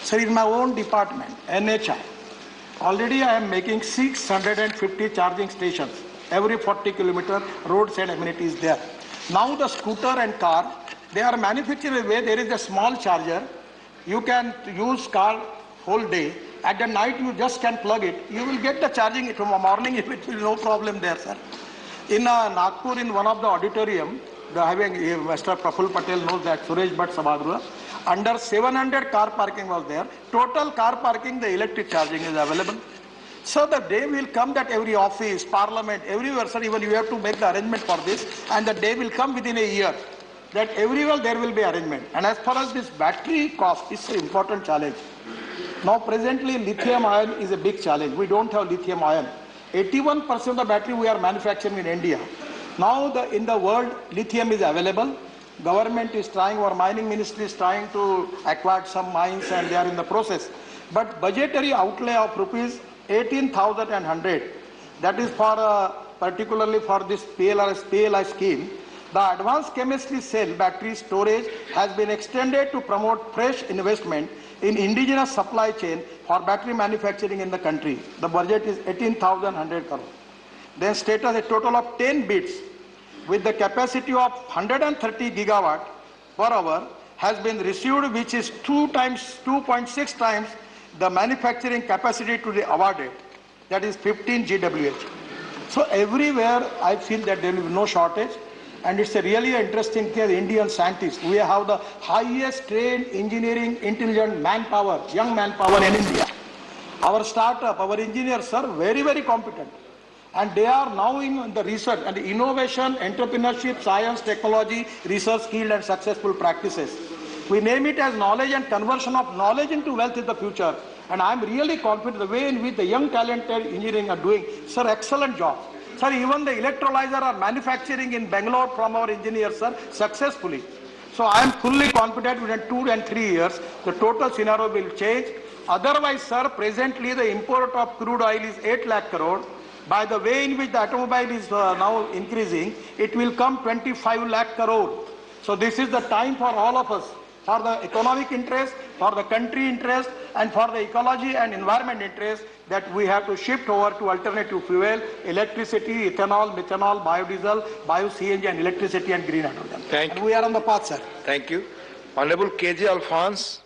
Sir, in my own department, NHI, already I am making 650 charging stations. Every 40 kilometer roadside amenities there. Now the scooter and car, they are manufactured in a way there is a small charger. You can use car whole day. At the night you just can plug it. You will get the charging from the morning. It will be no problem there, sir. In Nagpur, in one of the auditorium, Mr. Praful Patel knows that, Suresh Bhatt Sabhagruha, under 700 car parking was there. Total car parking, the electric charging is available. So the day will come that every office, parliament, everywhere, sir, even you have to make the arrangement for this, and the day will come within a year that everywhere there will be arrangement. And as far as this battery cost, it's an important challenge. Now presently lithium ion is a big challenge. We don't have lithium ion. 81% of the battery we are manufacturing in India. Now in the world lithium is available. Government is trying, our mining ministry is trying to acquire some mines and they are in the process. But budgetary outlay of rupees 18,100, that is for particularly for this PLI scheme. The advanced chemistry cell battery storage has been extended to promote fresh investment in indigenous supply chain for battery manufacturing in the country. The budget is 18,100 crore. Then status a total of 10 bids with the capacity of 130 gigawatt per hour has been received, which is 2.6 times the manufacturing capacity to be awarded, that is 15 GWH. So everywhere I feel that there will be no shortage, and it's a really interesting case. Indian scientists, we have the highest trained engineering intelligent manpower, young manpower in India. Our startup, our engineers are very, very competent. And they are now in the research and the innovation, entrepreneurship, science, technology, research, skilled and successful practices. We name it as knowledge and conversion of knowledge into wealth in the future. And I am really confident the way in which the young talented engineering are doing, sir, excellent job. Sir, even the electrolyzer are manufacturing in Bangalore from our engineers, sir, successfully. So I am fully confident within 2 and 3 years, the total scenario will change. Otherwise, sir, presently the import of crude oil is 8 lakh crore. By the way in which the automobile is now increasing, it will come 25 lakh crore. So this is the time for all of us, for the economic interest, for the country interest, and for the ecology and environment interest, that we have to shift over to alternative fuel, electricity, ethanol, methanol, biodiesel, bio-CNG and electricity and green hydrogen. Thank you. We are on the path, sir. Thank you. Honorable KJ Alphonse.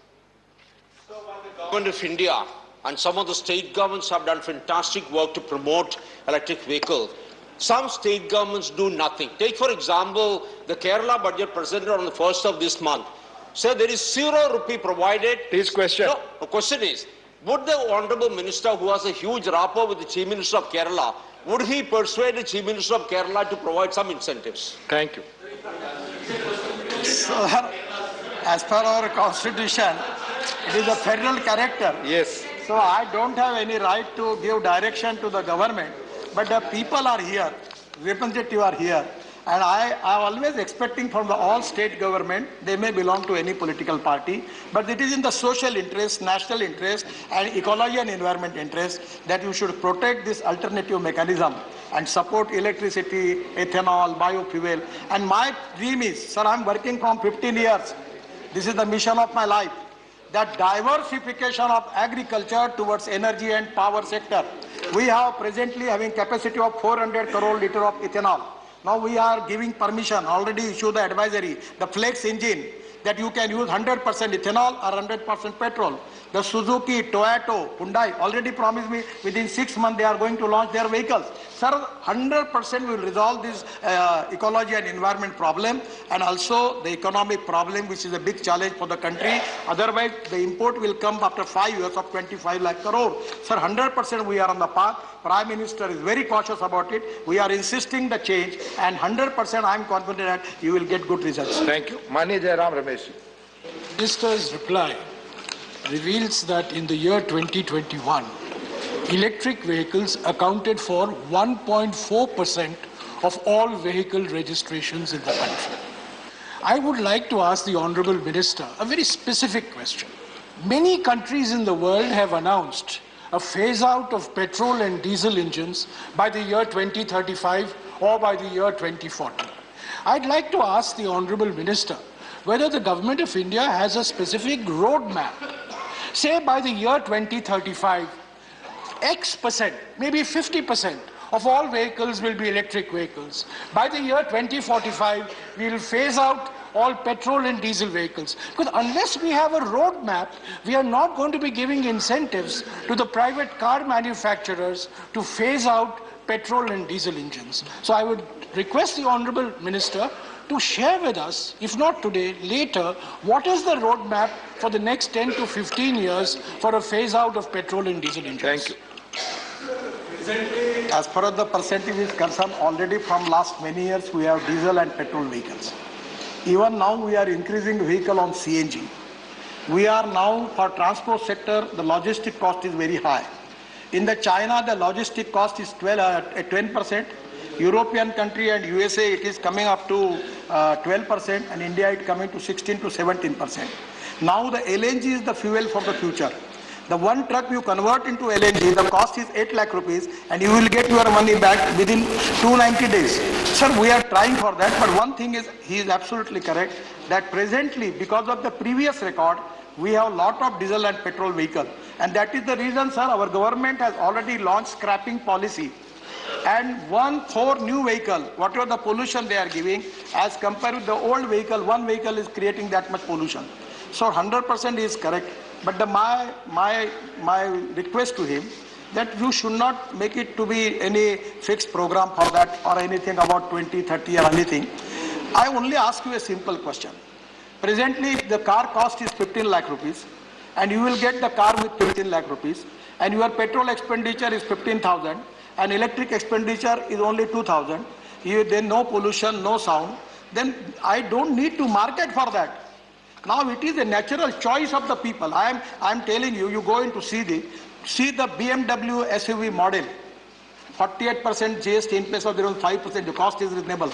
Government of India and some of the state governments have done fantastic work to promote electric vehicles. Some state governments do nothing. Take, for example, the Kerala budget presented on the 1st of this month. So there is 0 rupee provided. Please question. No, the question is, would the Honorable Minister, who has a huge rapport with the Chief Minister of Kerala, would he persuade the Chief Minister of Kerala to provide some incentives? Thank you. Sir, as per our constitution, it is a federal character. Yes. So I don't have any right to give direction to the government. But the people are here, representatives are here. And I am always expecting from the all state government, they may belong to any political party, but it is in the social interest, national interest, and ecology and environment interest that you should protect this alternative mechanism and support electricity, ethanol, biofuel. And my dream is, sir, I am working from 15 years. This is the mission of my life, that diversification of agriculture towards energy and power sector. We have presently having capacity of 400 crore liter of ethanol. Now we are giving permission, already issued the advisory, the flex engine, that you can use 100% ethanol or 100% petrol. The Suzuki, Toyota, Hyundai already promised me within 6 months they are going to launch their vehicles. Sir, 100% will resolve this ecology and environment problem and also the economic problem, which is a big challenge for the country. Otherwise, the import will come after 5 years of 25 lakh crore. Sir, 100% we are on the path. Prime Minister is very cautious about it. We are insisting the change and 100% I am confident that you will get good results. Thank you. Mani Jairam Ramesh. Minister's reply reveals that in the year 2021, electric vehicles accounted for 1.4% of all vehicle registrations in the country. I would like to ask the Honourable Minister a very specific question. Many countries in the world have announced a phase out of petrol and diesel engines by the year 2035 or by the year 2040. I'd like to ask the Honourable Minister whether the Government of India has a specific roadmap. Say by the year 2035, X%, maybe 50% of all vehicles will be electric vehicles. By the year 2045, we will phase out all petrol and diesel vehicles. Because unless we have a roadmap, we are not going to be giving incentives to the private car manufacturers to phase out petrol and diesel engines. So I would request the Honourable Minister to share with us, if not today, later, what is the roadmap for the next 10 to 15 years for a phase out of petrol and diesel engines? Thank you. As far as the percentage is concerned, already from last many years we have diesel and petrol vehicles. Even now we are increasing vehicle on CNG. We are now, for transport sector, the logistic cost is very high. In the China, the logistic cost is 10%. European country and USA, it is coming up to 12%, and India it coming to 16 to 17%. Now the LNG is the fuel for the future. The one truck you convert into LNG, the cost is 8 lakh rupees, and you will get your money back within 290 days. Sir, we are trying for that, but one thing is, he is absolutely correct, that presently, because of the previous record, we have a lot of diesel and petrol vehicle. And that is the reason, sir, our government has already launched scrapping policy. And 4 new vehicle, whatever the pollution they are giving, as compared with the old vehicle, one vehicle is creating that much pollution. So 100% is correct. But my request to him, that you should not make it to be any fixed program for that or anything about 20, 30 or anything. I only ask you a simple question. Presently, the car cost is 15 lakh rupees, and you will get the car with 15 lakh rupees, and your petrol expenditure is 15,000, and electric expenditure is only 2,000. Then no pollution, no sound. Then I don't need to market for that. Now it is a natural choice of the people. I am telling you, you go into see the BMW SUV model, 48% GST in place of their own 5%, the cost is reasonable.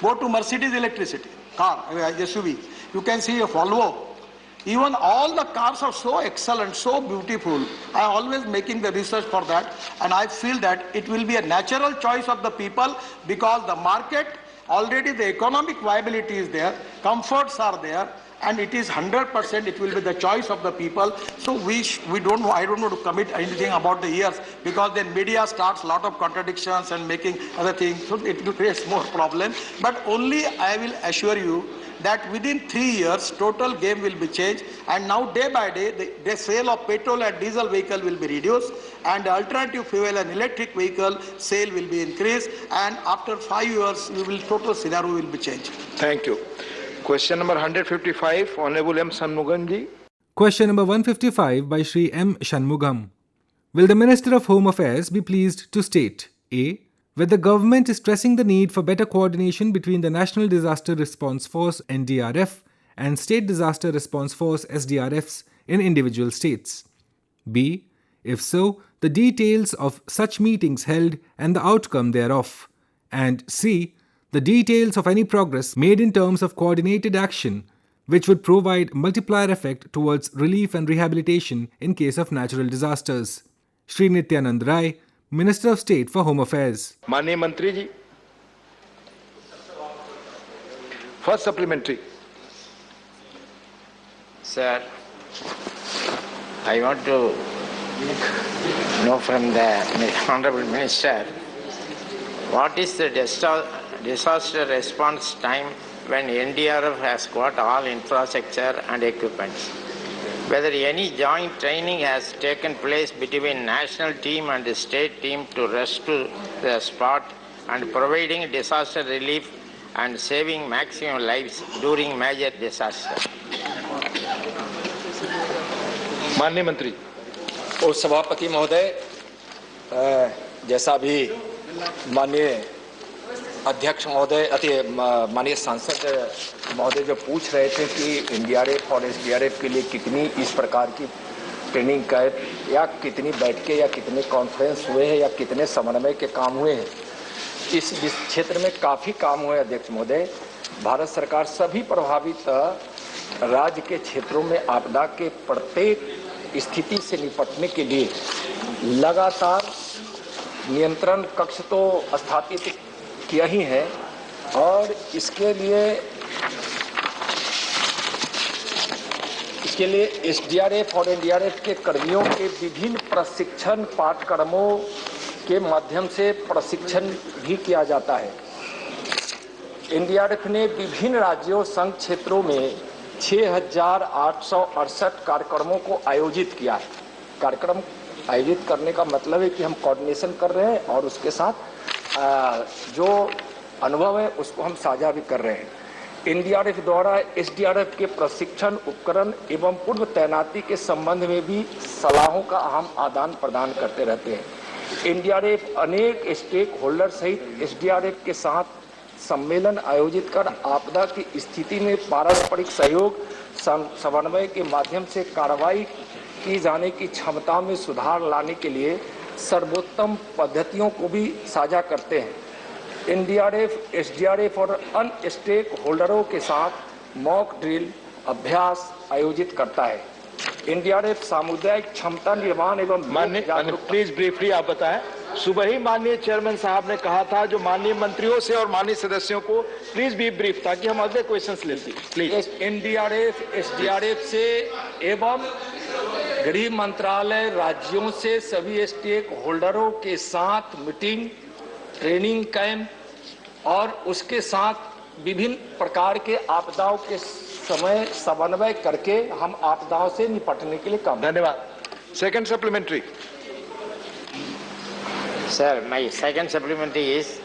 Go to Mercedes electricity car, SUV. You can see a Volvo. Even all the cars are so excellent, so beautiful. I am always making the research for that, and I feel that it will be a natural choice of the people, because the market, already the economic viability is there, comforts are there, and it is 100%, it will be the choice of the people. So I don't want to commit anything about the years, because then media starts a lot of contradictions and making other things, so it will create more problem. But only I will assure you that within 3 years, total game will be changed, and now day by day, the sale of petrol and diesel vehicle will be reduced, and the alternative fuel and electric vehicle sale will be increased, and after 5 years, total scenario will be changed. Thank you. Question number 155, Honorable M. Shanmuganji. Question number 155 by Shri M. Shanmugam. Will the Minister of Home Affairs be pleased to state A. Whether the government is stressing the need for better coordination between the National Disaster Response Force NDRF and State Disaster Response Force SDRFs in individual states? B. If so, the details of such meetings held and the outcome thereof. And C. The details of any progress made in terms of coordinated action which would provide multiplier effect towards relief and rehabilitation in case of natural disasters. Shri Nityanand Rai, Minister of State for Home Affairs. माननीय मंत्री ji, first supplementary. Sir, I want to know from the Honorable Minister, what is the disaster response time when NDRF has got all infrastructure and equipments? Whether any joint training has taken place between national team and the state team to rush to the spot and providing disaster relief and saving maximum lives during major disaster. माननीय मंत्री. और सभापति महोदय, जैसा भी माननीय अध्यक्ष महोदय माननीय सांसद महोदय जो पूछ रहे थे कि एनडीआरएफ और एसडीआरएफ के लिए कितनी इस प्रकार की ट्रेनिंग कैंप या कितनी बैठकें या कितने कॉन्फ्रेंस हुए हैं या कितने समन्वय के काम हुए हैं, इस क्षेत्र में काफ़ी काम हुए अध्यक्ष महोदय. भारत सरकार सभी प्रभावित राज्य के क्षेत्रों में आपदा के प्रत्येक स्थिति से निपटने के लिए लगातार नियंत्रण कक्ष तो स्थापित किया ही है और इसके लिए एसडीआरएफ और एनडीआरएफ के कर्मियों के विभिन्न प्रशिक्षण पाठ्यक्रमों के माध्यम से प्रशिक्षण भी किया जाता है. एनडीआरएफ ने विभिन्न राज्यों संघ क्षेत्रों में 6,868 कार्यक्रमों को आयोजित किया है. कार्यक्रम आयोजित करने का मतलब है कि हम कोऑर्डिनेशन कर रहे हैं और उसके साथ जो अनुभव है उसको हम साझा भी कर रहे हैं. एनडीआरएफ द्वारा एसडीआरएफ के प्रशिक्षण उपकरण एवं पूर्व तैनाती के संबंध में भी सलाहों का हम आदान प्रदान करते रहते हैं. एनडीआरएफ अनेक स्टेक होल्डर सहित एसडीआरएफ के साथ सम्मेलन आयोजित कर आपदा की स्थिति में पारस्परिक सहयोग समन्वय के माध्यम से कार्रवाई की जाने की क्षमता में सुधार लाने के लिए सर्वोत्तम पद्धतियों को भी साझा करते हैं. एनडीआरएफ, एसडीआरएफ और अन्य स्टेक होल्डरों के साथ मॉक ड्रिल अभ्यास आयोजित करता है. एनडीआरएफ सामुदायिक क्षमता निर्माण एवं माननीय प्लीज ब्रीफली आप बताएं. सुबह ही माननीय चेयरमैन साहब ने कहा था जो माननीय मंत्रियों से और माननीय सदस्यों को प्लीज बी ब्रीफ ताकि हम अगले क्वेश्चंस ले सकें. प्लीज. एनडीआरएफ, एसडीआरएफ से एवं गृह मंत्रालय राज्यों से सभी स्टेक होल्डरों के साथ मीटिंग, ट्रेनिंग कैंप और उसके साथ विभिन्न प्रकार के आपदाओं के समय समन्वय करके हम आपदाओं से निपटने के लिए काम. धन्यवाद. Second supplementary. Sir, my second supplementary is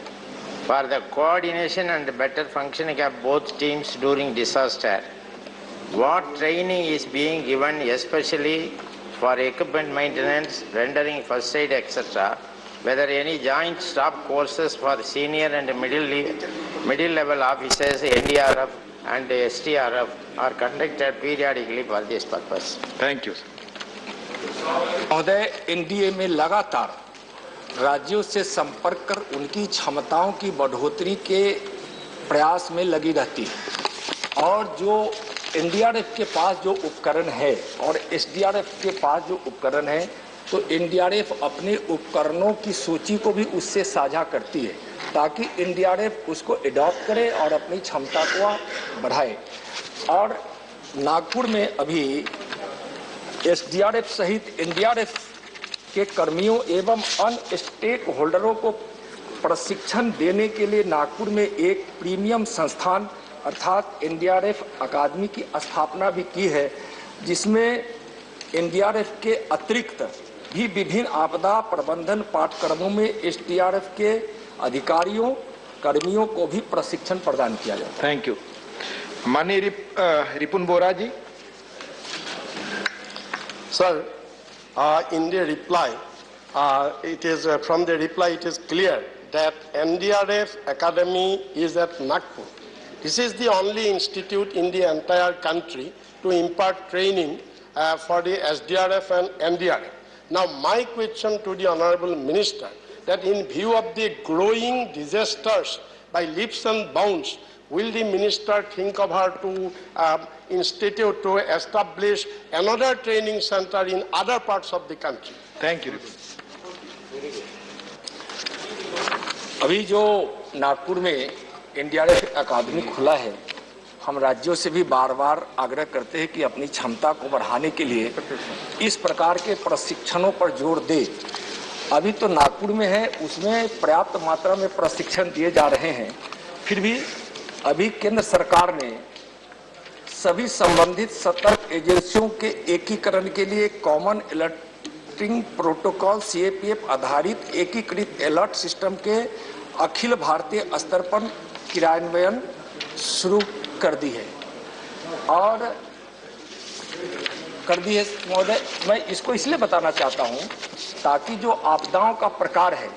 for the coordination and better functioning of both teams during disaster. What training is being given especially for equipment maintenance, rendering first aid, etc.? Whether any joint staff courses for senior and middle level officers, NDRF and SDRF are conducted periodically for this purpose. Thank you. महोदय, NDA में लगातार राज्यों से संपर्क कर उनकी क्षमताओं की बढ़ोतरी के प्रयास में लगी रहती है और जो एनडीआरएफ के पास जो उपकरण है और एसडीआरएफ के पास जो उपकरण है तो एनडीआरएफ अपने उपकरणों की सूची को भी उससे साझा करती है ताकि एनडीआरएफ उसको एडॉप्ट करे और अपनी क्षमता को बढ़ाए. और नागपुर में अभी एसडीआरएफ सहित एनडीआरएफ के कर्मियों एवं अन्य स्टेक होल्डरों को प्रशिक्षण देने के लिए नागपुर में एक प्रीमियम संस्थान अर्थात एनडीआरएफ अकादमी की स्थापना भी की है जिसमें एनडीआरएफ के अतिरिक्त भी विभिन्न आपदा प्रबंधन पाठ्यक्रमों में एसडीआरएफ के अधिकारियों कर्मियों को भी प्रशिक्षण प्रदान किया जाता है. Thank you. माननीय रिपुन बोरा जी. Sir, in the reply, from the reply it is clear that NDRF Academy is at Nagpur. This is the only institute in the entire country to impart training for the SDRF and NDRF. Now, my question to the Honorable Minister, that in view of the growing disasters by leaps and bounds, will the Minister think of her to institute to establish another training center in other parts of the country? Thank you. अभी जो नागपुर में NDRF अकादमी खुला है, हम राज्यों से भी बार बार आग्रह करते हैं कि अपनी क्षमता को बढ़ाने के लिए इस प्रकार के प्रशिक्षणों पर जोर दे। अभी तो नागपुर में है, उसमें पर्याप्त मात्रा में प्रशिक्षण दिए जा रहे हैं। फिर भी अभी केंद्र सरकार ने सभी संबंधित सतर्क एजेंसियों के एकीकरण के लिए कॉमन अलर्टिंग प्रोटोकॉल CAPF आधारित एकीकृत अलर्ट सिस्टम के अखिल भारतीय स्तर पर क्रियान्वयन शुरू कर दी है महोदय। मैं इसको इसलिए बताना चाहता हूं ताकि जो आपदाओं का प्रकार है,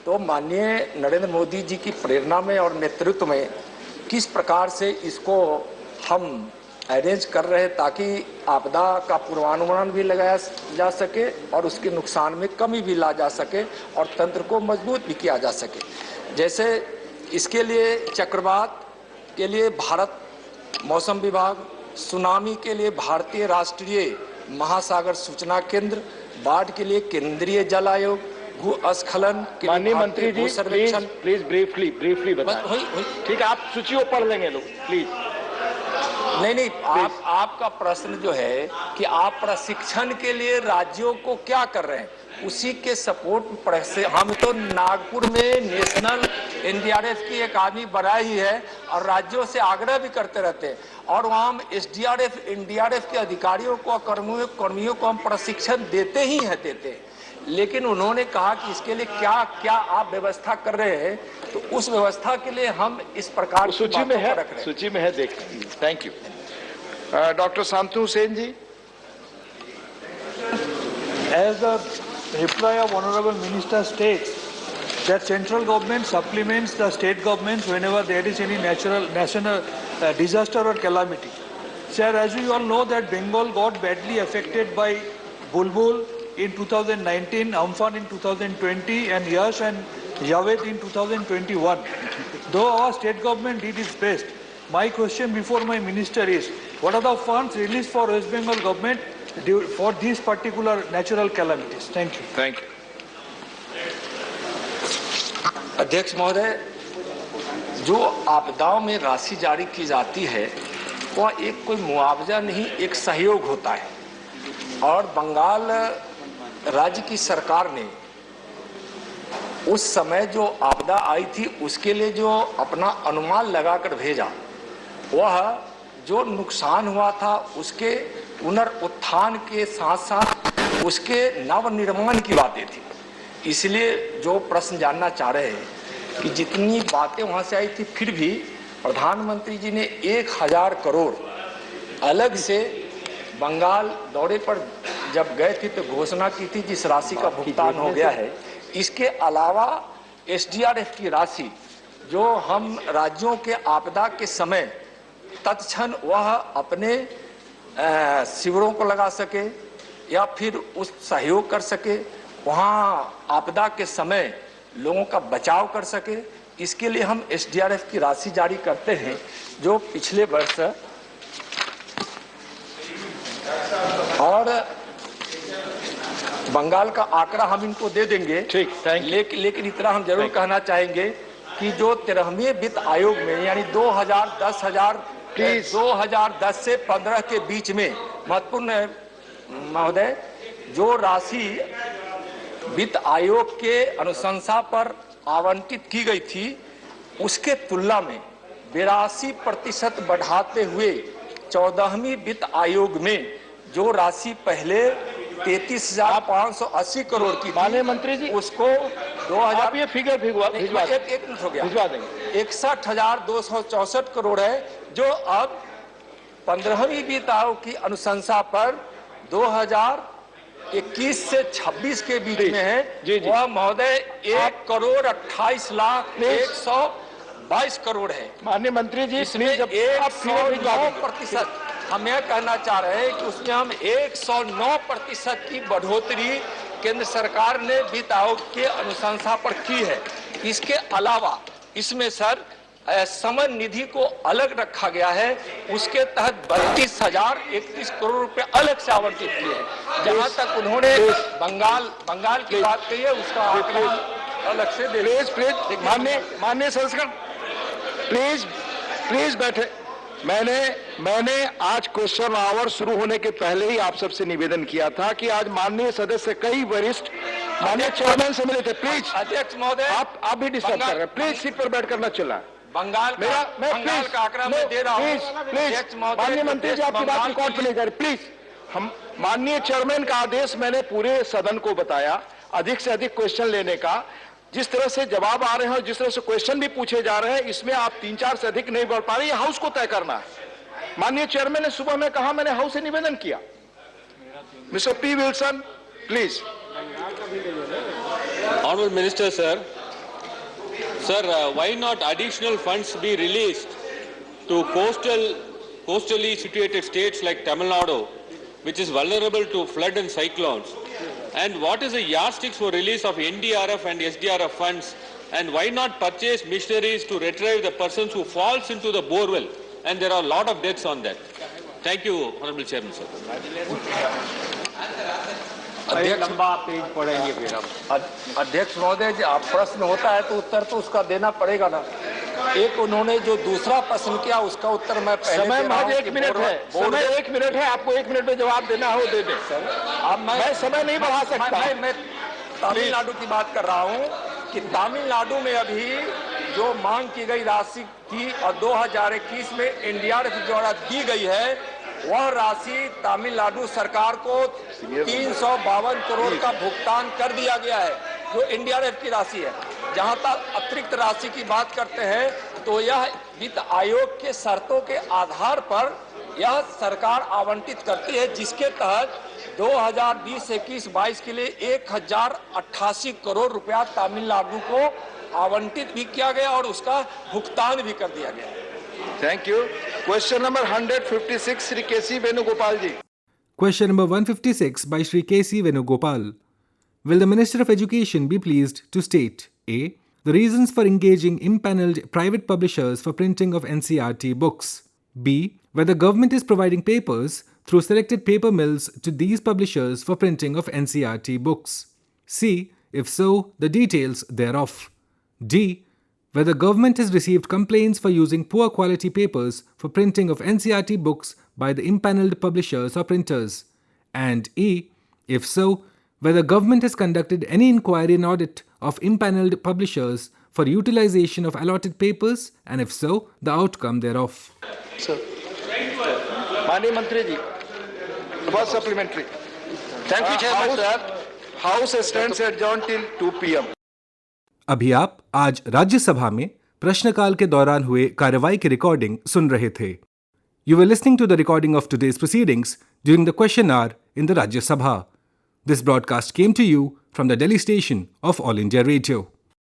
तो माननीय नरेंद्र मोदी जी की प्रेरणा में और नेतृत्व में किस प्रकार से इसको हम अरेंज कर रहे हैं ताकि आपदा का पूर्वानुमान भी लगाया जा सके और उसके नुकसान में कमी भी ला जा सके और तंत्र को मजबूत भी किया जा सके। जैसे इसके लिए चक्रवात के लिए भारत मौसम विभाग, सुनामी के लिए भारतीय राष्ट्रीय महासागर सूचना केंद्र, बाढ़ के लिए केंद्रीय जल आयोग, भूस्खलन के माननीय मंत्री जी प्लीज ब्रीफली बताएं। ठीक है, आप सूची पढ़ लेंगे लोग, प्लीज। नहीं, आपका प्रश्न जो है कि आप प्रशिक्षण के लिए राज्यों को क्या कर रहे हैं, उसी के सपोर्ट से हम तो नागपुर में नेशनल एनडीआरएफ की अकादमी बनाई ही है और राज्यों से आग्रह भी करते रहते हैं और वहाँ हम एसडीआरएफ एनडीआरएफ के अधिकारियों को कर्मियों को हम प्रशिक्षण देते हैं। लेकिन उन्होंने कहा कि इसके लिए क्या क्या आप व्यवस्था कर रहे हैं, तो उस व्यवस्था के लिए हम इस प्रकार सूची में है देख। Thank you. Doctor Shantanu Hussain ji. As the reply of Honorable Minister states that central government supplements the state governments whenever there is any national disaster or calamity. Sir, as we all know that Bengal got badly affected by Bulbul in 2019, Amphan in 2020 and Yash and Javed in 2021. Though our state government did its best, my question before my minister is, what are the funds released for West Bengal government for these particular natural calamities? Thank you. Thank you. अध्यक्ष महोदय, जो आपदाओं में राशि जारी की जाती है वह एक कोई मुआवजा नहीं, एक सहयोग होता है और बंगाल राज्य की सरकार ने उस समय जो आपदा आई थी उसके लिए जो अपना अनुमान लगाकर भेजा, वह जो नुकसान हुआ था उसके पुनरुत्थान के साथ साथ उसके नवनिर्माण की बातें थी। इसलिए जो प्रश्न जानना चाह रहे हैं कि जितनी बातें वहां से आई थी, फिर भी प्रधानमंत्री जी ने 1000 करोड़ अलग से बंगाल दौरे पर जब गए थे तो घोषणा की थी, जिस राशि का भुगतान हो गया है। इसके अलावा एसडीआरएफ की राशि जो हम राज्यों के आपदा के समय तत्क्षण वह अपने शिविरों को लगा सके या फिर उस सहयोग कर सके, वहाँ आपदा के समय लोगों का बचाव कर सके, इसके लिए हम एसडीआरएफ की राशि जारी करते हैं जो पिछले वर्ष और बंगाल का आंकड़ा हम इनको दे देंगे। ठीक, लेकिन इतना हम जरूर कहना चाहेंगे कि जो 13वें वित्त आयोग में यानी 2010 से 15 के बीच में महत्वपूर्ण महोदय जो राशि वित्त आयोग के अनुशंसा पर आवंटित की गई थी उसके तुलना में 82% बढ़ाते हुए 14वीं वित्त आयोग में जो राशि पहले 33,580 करोड़ की, माननीय मंत्री जी उसको 2000 आप ये फिगर भिजवा एक मिनट हो गया, भिजवा देंगे। 61,264 करोड़ है जो अब 15वीं वित्त आयोग की अनुशंसा पर 2021 से 26 के बीच में है वह महोदय 1,28,122 करोड़ है। माननीय मंत्री जी, इसमें 109% हम यह कहना चाह रहे हैं कि उसमें हम 109% की बढ़ोतरी केंद्र सरकार ने वित्त आयोग के अनुशंसा पर की है। इसके अलावा इसमें सर समर निधि को अलग रखा गया है, उसके तहत 32,031 करोड़ रुपए अलग से आवंटित किए हैं। जहां तक उन्होंने बंगाल की बात कही है उसका आंकड़ा अलग से दे। प्लीज माननीय संस्करण प्लीज बैठे। मैंने आज क्वेश्चन आवर शुरू होने के पहले ही आप सबसे निवेदन किया था कि आज माननीय सदस्य कई वरिष्ठ माननीय चेयरमैन से मिले थे। प्लीज अध्यक्ष महोदय, आप भी डिस्टर्ब कर रहे हैं। प्लीज सीट पर बैठ करना चला। बंगाल का आंकड़ा मैं दे रहा हूं। प्लीज माननीय मंत्री जी, आपकी बात रिकॉर्ड पे नहीं कर। प्लीज, हम माननीय चेयरमैन का आदेश मैंने पूरे सदन को बताया अधिक से अधिक क्वेश्चन लेने का। जिस तरह से जवाब आ रहे हैं और जिस तरह से क्वेश्चन भी पूछे जा रहे हैं, इसमें आप 3-4 से अधिक नहीं बढ़ पा रहे। ये हाउस को तय करना है। माननीय चेयरमैन ने सुबह में कहा, मैंने हाउस से निवेदन किया। Mister P Wilson, please. Honorable Minister, sir, why not additional funds be released to coastally situated states like Tamil Nadu, which is vulnerable to flood and cyclones? And what is the yardstick for release of NDRF and SDRF funds? And why not purchase machineries to retrieve the persons who falls into the borewell? And there are a lot of deaths on that. Thank you, Honorable Chairman, sir. अध्यक्ष महोदय, आप प्रश्न होता है तो उत्तर तो उसका देना पड़ेगा ना। एक उन्होंने जो दूसरा प्रश्न किया उसका उत्तर मैं पहले समय महज 1 मिनट है। समय 1 मिनट है, आपको 1 मिनट में जवाब देना हो दे दे। अब मैं समय नहीं बढ़ा सकता। मैं तमिलनाडु की बात कर रहा हूँ कि तमिलनाडु में अभी जो मांग की गई राशि थी और 2021 में एनडीआरएफ द्वारा दी गई है, वह राशि तमिलनाडु सरकार को 352 करोड़ का भुगतान कर दिया गया है, जो एनडीआरएफ की राशि है। जहां तक अतिरिक्त राशि की बात करते हैं तो यह वित्त आयोग के शर्तों के आधार पर यह सरकार आवंटित करती है, जिसके तहत 2020-21-22 के लिए 1,088 करोड़ रुपया तमिलनाडु को आवंटित भी किया गया और उसका भुगतान भी कर दिया गया। Thank you. Question number 156, Shri K.C. Venugopal ji. Question number 156 by Shri K.C. Venugopal. Will the Minister of Education be pleased to state A. The reasons for engaging impaneled private publishers for printing of NCERT books. B. Whether government is providing papers through selected paper mills to these publishers for printing of NCERT books. C. If so, the details thereof. D. Whether government has received complaints for using poor quality papers for printing of NCERT books by the impaneled publishers or printers. And E. If so, whether government has conducted any inquiry and audit of impaneled publishers for utilization of allotted papers, and if so, the outcome thereof. Sir. माननीय मंत्री जी, first supplementary. Thank you, Chairman, sir. House stands adjourned till 2 p.m. अभी आप आज राज्यसभा में प्रश्नकाल के दौरान हुए कार्यवाही की रिकॉर्डिंग सुन रहे थे। You were listening to the recording of today's proceedings during the question hour in the Rajya Sabha. This broadcast came to you from the Delhi station of All India Radio.